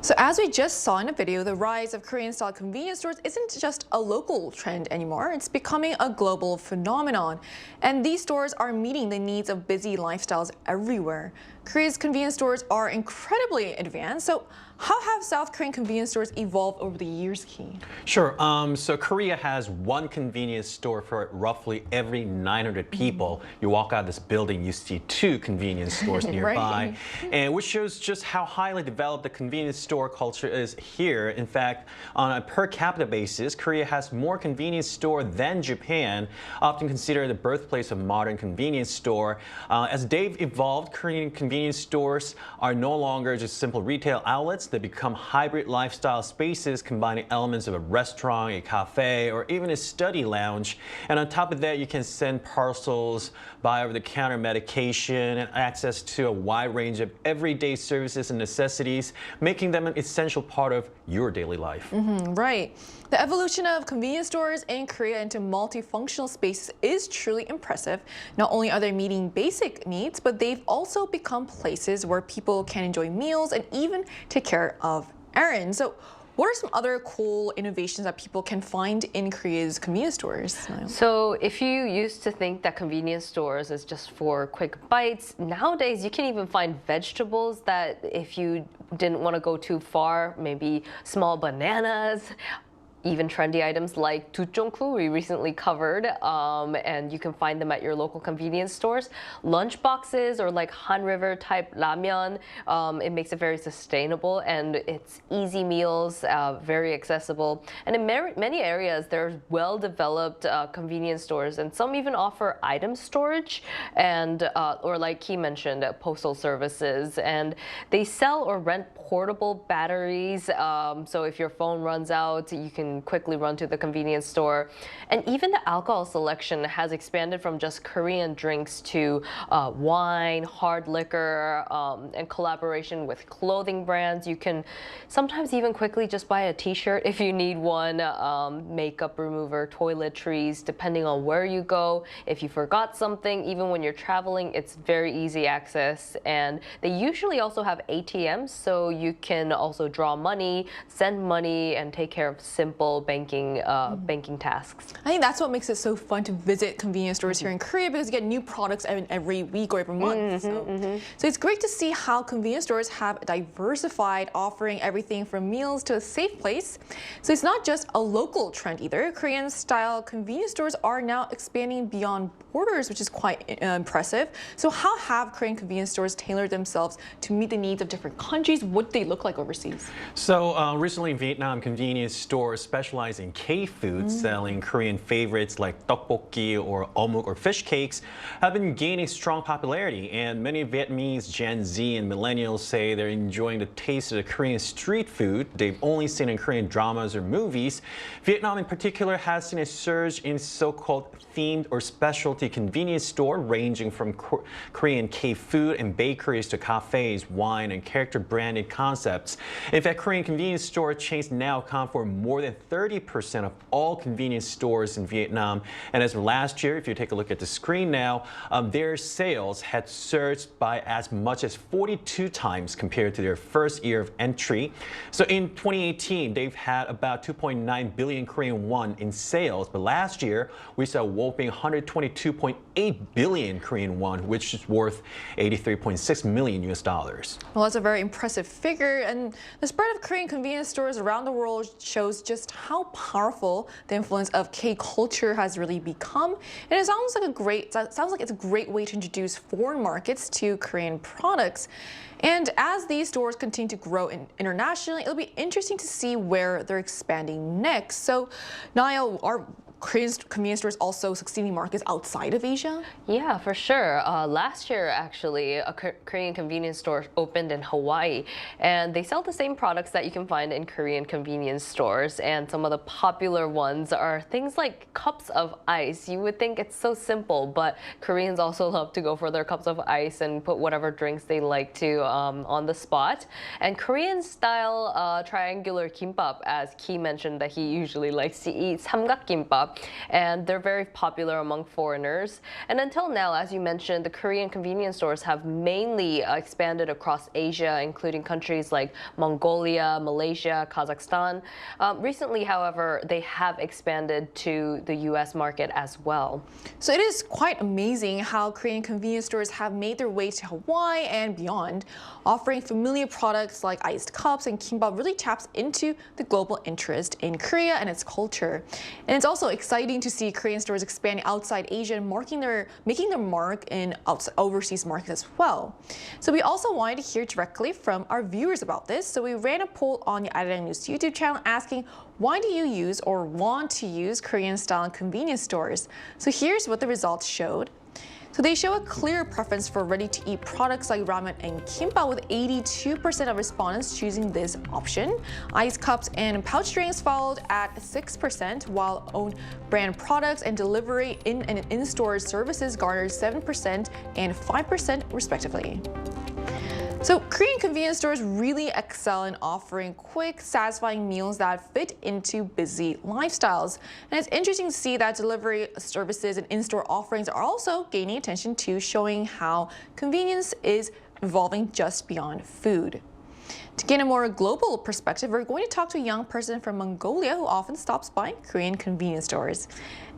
Speaker 4: So as we just saw in a video, the rise of Korean-style convenience stores isn't just a local trend anymore. It's becoming a global phenomenon. And these stores are meeting the needs of busy lifestyles everywhere. Korea's convenience stores are incredibly advanced. So how have South Korean convenience stores evolved over the years, Key?
Speaker 19: Sure. So Korea has one convenience store for roughly every 900 people. You walk out of this building, you see 2 convenience stores nearby, and which shows just how highly developed the convenience store culture is here. In fact, on a per capita basis, Korea has more convenience store than Japan, often considered the birthplace of modern convenience store. As they've evolved, Korean convenience stores are no longer just simple retail outlets. They become hybrid lifestyle spaces combining elements of a restaurant, a cafe, or even a study lounge. And on top of that, you can send parcels, buy over-the-counter medication, and access to a wide range of everyday services and necessities, making them an essential part of your daily life.
Speaker 4: Right. The evolution of convenience stores in Korea into multifunctional spaces is truly impressive. Not only are they meeting basic needs, but they've also become places where people can enjoy meals and even take care of errands. So what are some other cool innovations that people can find in Korea's convenience stores?
Speaker 20: So if you used to think that convenience stores is just for quick bites, nowadays you can even find vegetables that if you didn't want to go too far, maybe small bananas, even trendy items like dujeongku we recently covered, and you can find them at your local convenience stores. Lunch boxes or like Han River type ramyeon, it makes it very sustainable and it's easy meals, very accessible. And in many areas there's well-developed convenience stores, and some even offer item storage and or like he mentioned, postal services, and they sell or rent portable batteries. So if your phone runs out, you can can quickly run to the convenience store. And even the alcohol selection has expanded from just Korean drinks to wine, hard liquor, and collaboration with clothing brands. You can sometimes even quickly just buy a t-shirt if you need one, makeup remover, toiletries, depending on where you go. If you forgot something, even when you're traveling, it's very easy access. And they usually also have ATMs, so you can also draw money, send money, and take care of simple banking tasks.
Speaker 4: I think that's what makes it so fun to visit convenience stores here in Korea, because you get new products every week or every month. So it's great to see how convenience stores have diversified, offering everything from meals to a safe place. So it's not just a local trend either. Korean-style convenience stores are now expanding beyond borders, which is quite impressive. So how have Korean convenience stores tailored themselves to meet the needs of different countries? What do they look like overseas?
Speaker 19: So recently in Vietnam, convenience stores specialize in K-food, selling Korean favorites like tteokbokki or omuk or fish cakes, have been gaining strong popularity. And many Vietnamese Gen Z and millennials say they're enjoying the taste of the Korean street food they've only seen in Korean dramas or movies. Vietnam in particular has seen a surge in so-called themed or specialty convenience store, ranging from Korean K-food and bakeries to cafes, wine, and character-branded concepts. In fact, Korean convenience store chains now account for more than 30% of all convenience stores in Vietnam. And as of last year, if you take a look at the screen now, their sales had surged by as much as 42 times compared to their first year of entry. So in 2018, they've had about 2.9 billion Korean won in sales, but last year we saw a whopping 122.8 billion Korean won, which is worth $83.6 million US dollars.
Speaker 4: Well, that's a very impressive figure, and the spread of Korean convenience stores around the world shows just how powerful the influence of K-culture has really become. And it sounds like it's a great way to introduce foreign markets to Korean products. And as these stores continue to grow internationally, it'll be interesting to see where they're expanding next. So, Niall, are Korean convenience stores also succeeding markets outside of Asia?
Speaker 20: Yeah, for sure. Last year, actually, a Korean convenience store opened in Hawaii, and they sell the same products that you can find in Korean convenience stores. And some of the popular ones are things like cups of ice. You would think it's so simple, but Koreans also love to go for their cups of ice and put whatever drinks they like to on the spot. And Korean-style triangular kimbap, as Ki mentioned that he usually likes to eat, samgakkimbap. And they're very popular among foreigners. And until now, as you mentioned, the Korean convenience stores have mainly expanded across Asia, including countries like Mongolia, Malaysia, Kazakhstan. Recently, however, they have expanded to the US market as well.
Speaker 4: So it is quite amazing how Korean convenience stores have made their way to Hawaii and beyond. Offering familiar products like iced cups and kimbap really taps into the global interest in Korea and its culture. And it's also exciting to see Korean stores expanding outside Asia and making their mark in overseas markets as well. So we also wanted to hear directly from our viewers about this. So we ran a poll on the Arirang News YouTube channel asking, why do you use or want to use Korean-style convenience stores? So here's what the results showed. So they show a clear preference for ready-to-eat products like ramen and kimbap, with 82% of respondents choosing this option. Ice cups and pouch drinks followed at 6%, while own brand products and delivery and in-store services garnered 7% and 5% respectively. So Korean convenience stores really excel in offering quick, satisfying meals that fit into busy lifestyles. And it's interesting to see that delivery services and in-store offerings are also gaining attention too, showing how convenience is evolving just beyond food. To gain a more global perspective, we're going to talk to a young person from Mongolia who often stops by Korean convenience stores.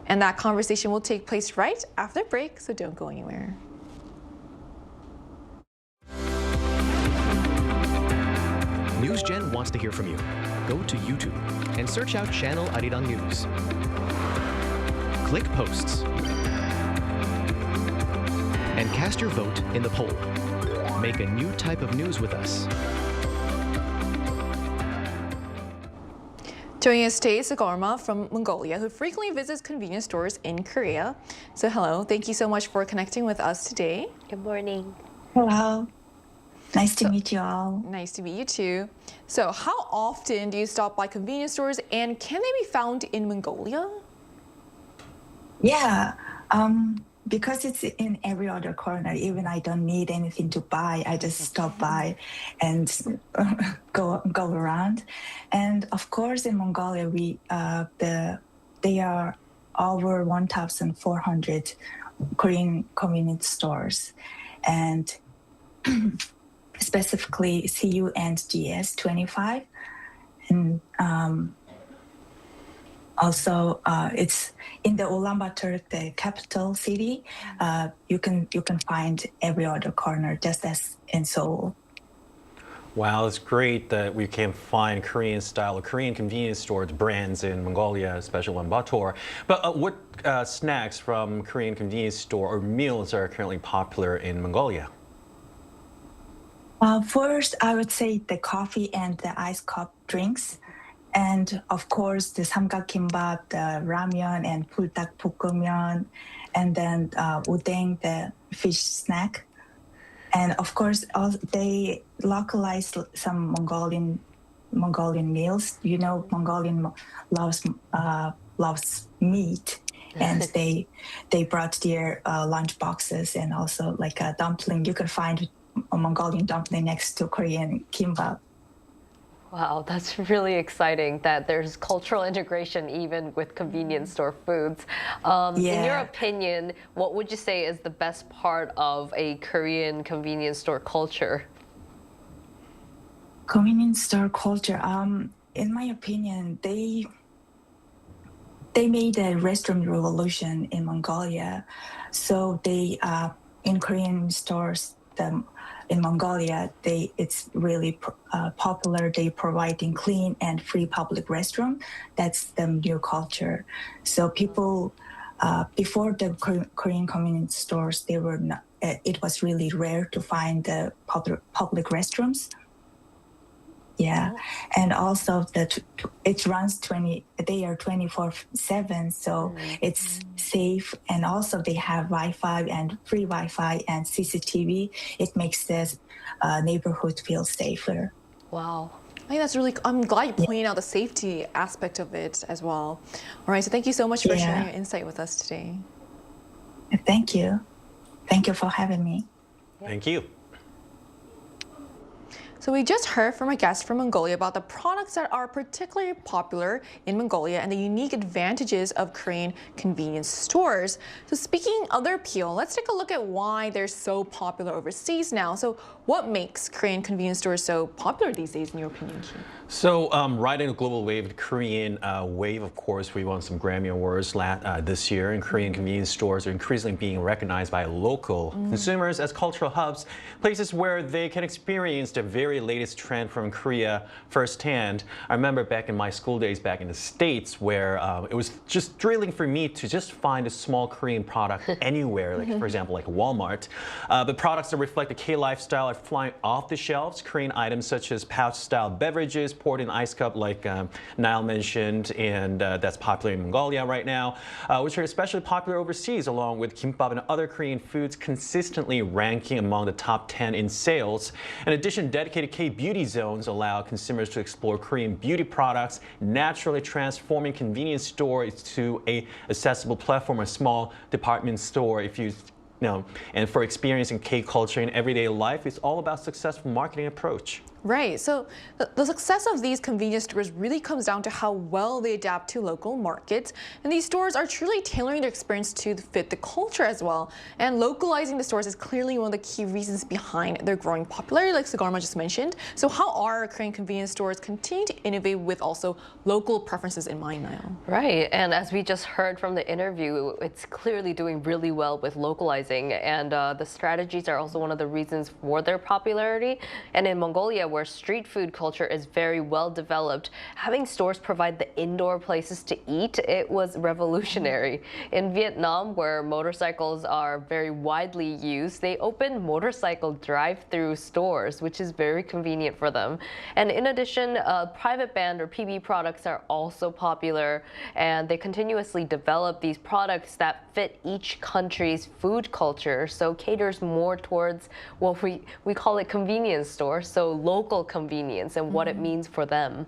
Speaker 4: And that conversation will take place right after the break, so don't go anywhere.
Speaker 1: NewsGen wants to hear from you. Go to YouTube and search out channel Arirang News. Click Posts and cast your vote in the poll. Make a new type of news with us.
Speaker 4: Joining us today is Sagarma from Mongolia, who frequently visits convenience stores in Korea. So hello, thank you so much for connecting with us today.
Speaker 20: Good morning.
Speaker 22: Hello.
Speaker 3: Nice to meet you all.
Speaker 4: Nice to meet you too. So how often do you stop by convenience stores, and can they be found in Mongolia?
Speaker 3: Yeah, because it's in every other corner, even I don't need anything to buy, I just stop by and go around. And of course, in Mongolia, they are over 1,400 Korean convenience stores, and specifically CU and GS 25, and also it's in the Ulaanbaatar, the capital city. You can find every other corner, just as in Seoul.
Speaker 19: Wow, it's great that we can find Korean-style, Korean convenience stores brands in Mongolia, especially Ulaanbaatar. But what snacks from Korean convenience store or meals are currently popular in Mongolia?
Speaker 3: First, I would say the coffee and the iced cup drinks. And of course, the samgak kimbap, the ramyeon and pultak 볶음면, and then udeng, the fish snack. And of course, they localized some Mongolian meals. You know, Mongolian loves meat, and they brought their lunch boxes, and also like a dumpling. You can find a Mongolian dumpling next to Korean kimbap.
Speaker 20: Wow, that's really exciting that there's cultural integration even with convenience store foods. In your opinion, what would you say is the best part of a Korean convenience store culture?
Speaker 3: Convenience store culture, in my opinion, they made a restaurant revolution in Mongolia. So they, in Korean stores, in Mongolia, it's really popular. They providing clean and free public restroom. That's the new culture. So people, before the Korean convenience stores, they were not, it was really rare to find the public restrooms. Yeah, and also it runs they are 24/7, so it's safe, and also they have Wi-Fi and free Wi-Fi and CCTV. It makes the neighborhood feel safer.
Speaker 20: Wow.
Speaker 4: I think that's really, I'm glad you pointed out the safety aspect of it as well. All right, so thank you so much for sharing your insight with us today.
Speaker 3: Thank you. Thank you for having me.
Speaker 19: Thank you.
Speaker 4: So we just heard from a guest from Mongolia about the products that are particularly popular in Mongolia and the unique advantages of Korean convenience stores. So speaking of their appeal, let's take a look at why they're so popular overseas now. So what makes Korean convenience stores so popular these days, in your opinion, Ki?
Speaker 19: So riding a global wave, the Korean wave, of course, we won some Grammy Awards this year, and Korean convenience stores are increasingly being recognized by local consumers as cultural hubs, places where they can experience the very latest trend from Korea firsthand. I remember back in my school days back in the States where it was just thrilling for me to just find a small Korean product anywhere, like for example, like Walmart. The products that reflect the K lifestyle are flying off the shelves. Korean items such as pouch-style beverages poured in ice cup like Niall mentioned, and that's popular in Mongolia right now, which are especially popular overseas, along with kimbap and other Korean foods consistently ranking among the top 10 in sales. In addition, dedicated K-beauty zones allow consumers to explore Korean beauty products, naturally transforming convenience store to a accessible platform, a small department store. If you know, and for experiencing K-culture in everyday life, it's all about successful marketing approach.
Speaker 4: Right. So the success of these convenience stores really comes down to how well they adapt to local markets. And these stores are truly tailoring their experience to fit the culture as well. And localizing the stores is clearly one of the key reasons behind their growing popularity, like Sugarma just mentioned. So how are Korean convenience stores continue to innovate with also local preferences in mind, Niall?
Speaker 20: Right. And as we just heard from the interview, it's clearly doing really well with localizing. And the strategies are also one of the reasons for their popularity. And in Mongolia, where street food culture is very well developed, having stores provide the indoor places to eat, it was revolutionary. In Vietnam, where motorcycles are very widely used, they opened motorcycle drive-through stores, which is very convenient for them. And in addition, private brand or PB products are also popular, and they continuously develop these products that fit each country's food culture, so caters more towards what we call it convenience stores, so local convenience and what it means for them.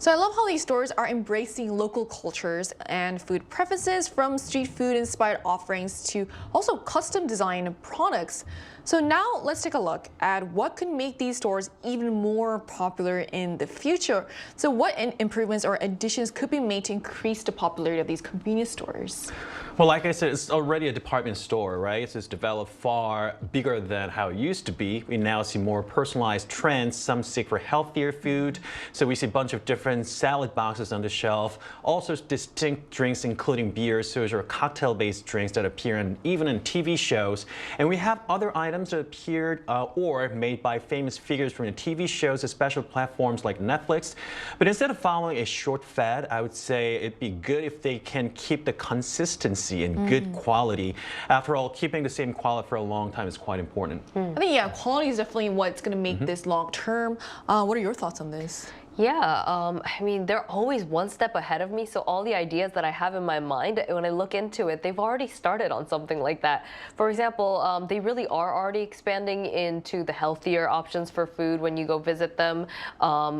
Speaker 4: So I love how these stores are embracing local cultures and food preferences, from street food inspired offerings to also custom designed products. So now let's take a look at what could make these stores even more popular in the future. So what improvements or additions could be made to increase the popularity of these convenience stores?
Speaker 19: Well, like I said, it's already a department store, right? So it's developed far bigger than how it used to be. We now see more personalized trends. Some seek for healthier food. So we see a bunch of different salad boxes on the shelf. Also distinct drinks, including beer, soda, or cocktail-based drinks that appear even in TV shows. And we have other items that appeared or made by famous figures from the TV shows, especially platforms like Netflix. But instead of following a short fad, I would say it'd be good if they can keep the consistency and good quality. After all, keeping the same quality for a long time is quite important.
Speaker 4: I think, yeah, quality is definitely what's going to make this long term. What are your thoughts on this?
Speaker 20: Yeah, I mean, they're always one step ahead of me, so all the ideas that I have in my mind, when I look into it, they've already started on something like that. For example, they really are already expanding into the healthier options for food when you go visit them.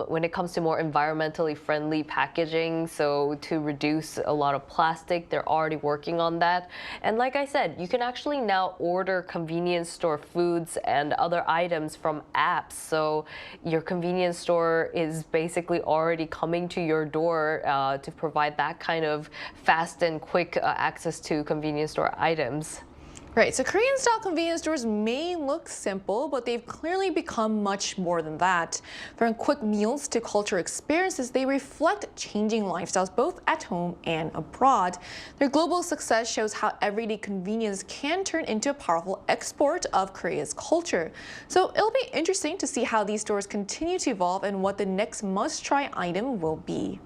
Speaker 20: When it comes to more environmentally friendly packaging, so to reduce a lot of plastic, they're already working on that. And like I said, you can actually now order convenience store foods and other items from apps, so your convenience store is basically already coming to your door to provide that kind of fast and quick access to convenience store items.
Speaker 4: Right, so Korean-style convenience stores may look simple, but they've clearly become much more than that. From quick meals to cultural experiences, they reflect changing lifestyles both at home and abroad. Their global success shows how everyday convenience can turn into a powerful export of Korea's culture. So it'll be interesting to see how these stores continue to evolve and what the next must-try item will be.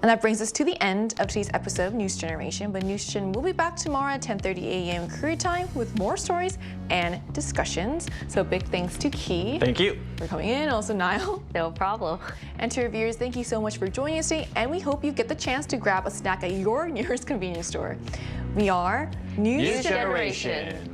Speaker 4: And that brings us to the end of today's episode of News Generation. But News Gen will be back tomorrow at 10:30 a.m. Korea time with more stories and discussions. So big thanks to Ki.
Speaker 19: Thank you
Speaker 4: for coming in. Also Niall.
Speaker 20: No problem.
Speaker 4: And to our viewers, thank you so much for joining us today. And we hope you get the chance to grab a snack at your nearest convenience store. We are
Speaker 19: News Generation.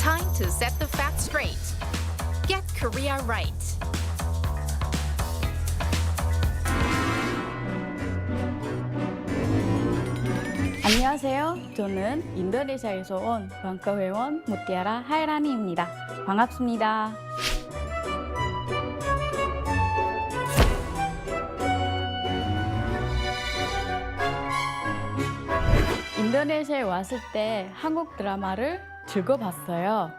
Speaker 9: Time to set the facts straight. Get Korea right.
Speaker 22: 안녕하세요. 저는 인도네시아에서 온 관과회원 무티아라 하이라니입니다. 반갑습니다. 인도네시아에 왔을 때 한국 드라마를 즐겨 봤어요.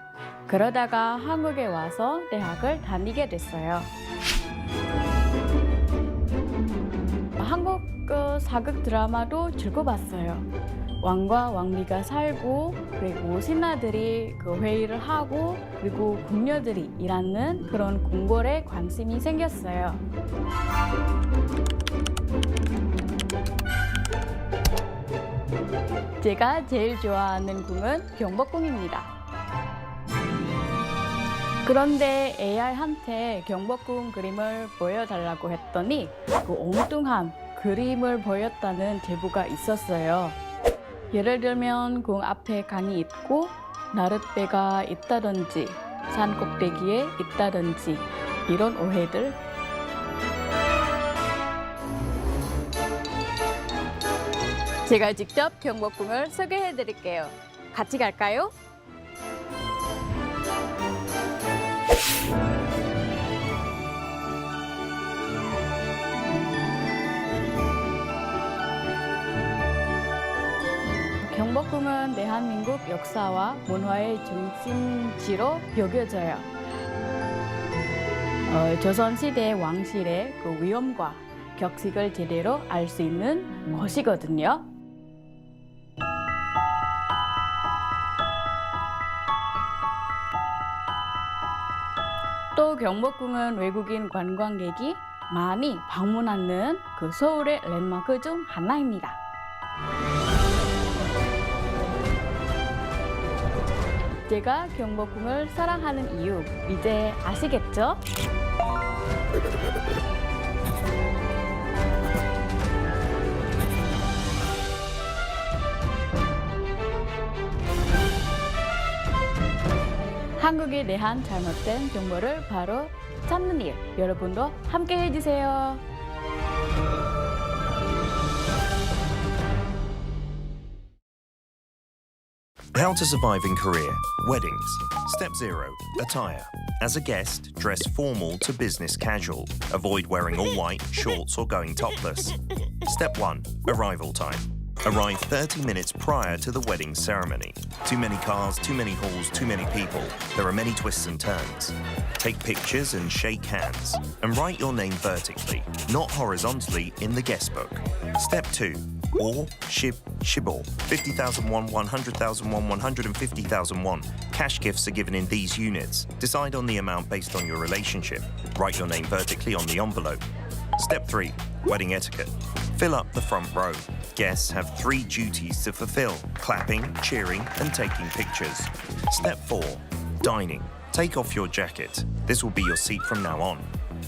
Speaker 22: 그러다가 한국에 와서 대학을 다니게 됐어요. 한국 사극 드라마도 즐겨 봤어요. 왕과 왕비가 살고 그리고 신하들이 회의를 하고 그리고 궁녀들이 일하는 그런 궁궐에 관심이 생겼어요. 제가 제일 좋아하는 궁은 경복궁입니다. 그런데 AI한테 경복궁 그림을 보여달라고 했더니 그 엉뚱한 그림을 보였다는 제보가 있었어요. 예를 들면 궁 앞에 강이 있고 나룻배가 있다든지 산 꼭대기에 있다든지 이런 오해들. 제가 직접 경복궁을 소개해 드릴게요. 같이 갈까요? 경복궁은 대한민국 역사와 문화의 중심지로 여겨져요. 조선시대 왕실의 그 위엄과 격식을 제대로 알 수 있는 곳이거든요. 또 경복궁은 외국인 관광객이 많이 방문하는 그 서울의 랜드마크 중 하나입니다. 제가 경복궁을 사랑하는 이유 이제 아시겠죠? 한국에 대한 잘못된 정보를 바로 찾는 일, 여러분도 함께 해주세요.
Speaker 7: How to survive in Korea. Weddings. Step 0. Attire. As a guest, dress formal to business casual. Avoid wearing all white, shorts or going topless. Step 1. Arrival time. Arrive 30 minutes prior to the wedding ceremony. Too many cars, too many halls, too many people. There are many twists and turns. Take pictures and shake hands. And write your name vertically, not horizontally, in the guest book. Step 2. Or, shibor. 50,000 won, 100,000 won, 150,000 won. Cash gifts are given in these units. Decide on the amount based on your relationship. Write your name vertically on the envelope. Step 3. Wedding etiquette. Fill up the front row. Guests have 3 duties to fulfill: clapping, cheering, and taking pictures. Step 4. Dining. Take off your jacket. This will be your seat from now on.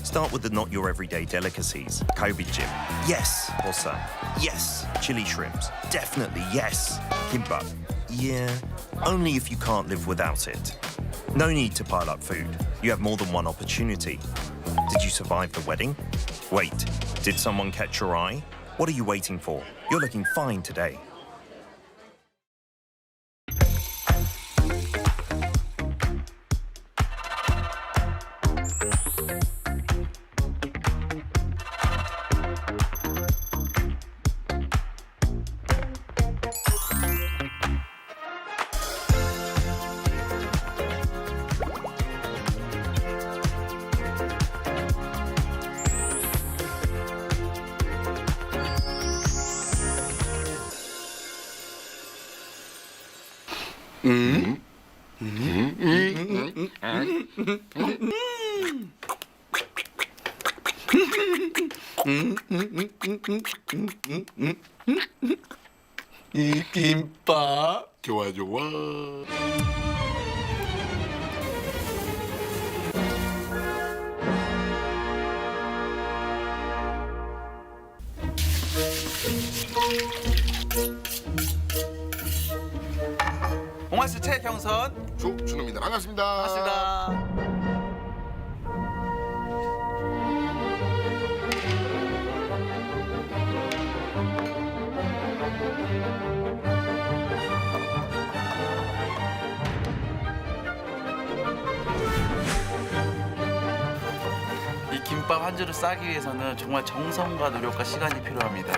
Speaker 7: Start with the not your everyday delicacies. Galbijjim. Yes. Bosa. Yes. Chili shrimps. Definitely yes. Kimbap. Yeah. Only if you can't live without it. No need to pile up food. You have more than one opportunity. Did you survive the wedding? Wait. Did someone catch your eye? What are you waiting for? You're looking fine today.
Speaker 10: 이 김밥 좋아 좋아.
Speaker 23: 봉화시 최경선
Speaker 10: 조준호입니다. 반갑습니다.
Speaker 23: 반갑습니다. 이 김밥 한 줄을 싸기 위해서는 정말 정성과 노력과 시간이 필요합니다.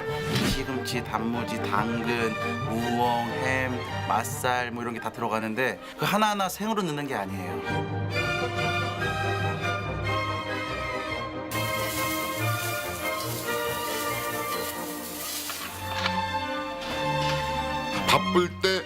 Speaker 23: 시금치, 단무지, 당근, 우엉, 햄, 맛살 뭐 이런 게 다 들어가는데 그 하나하나 생으로 넣는 게 아니에요.
Speaker 10: 바쁠 때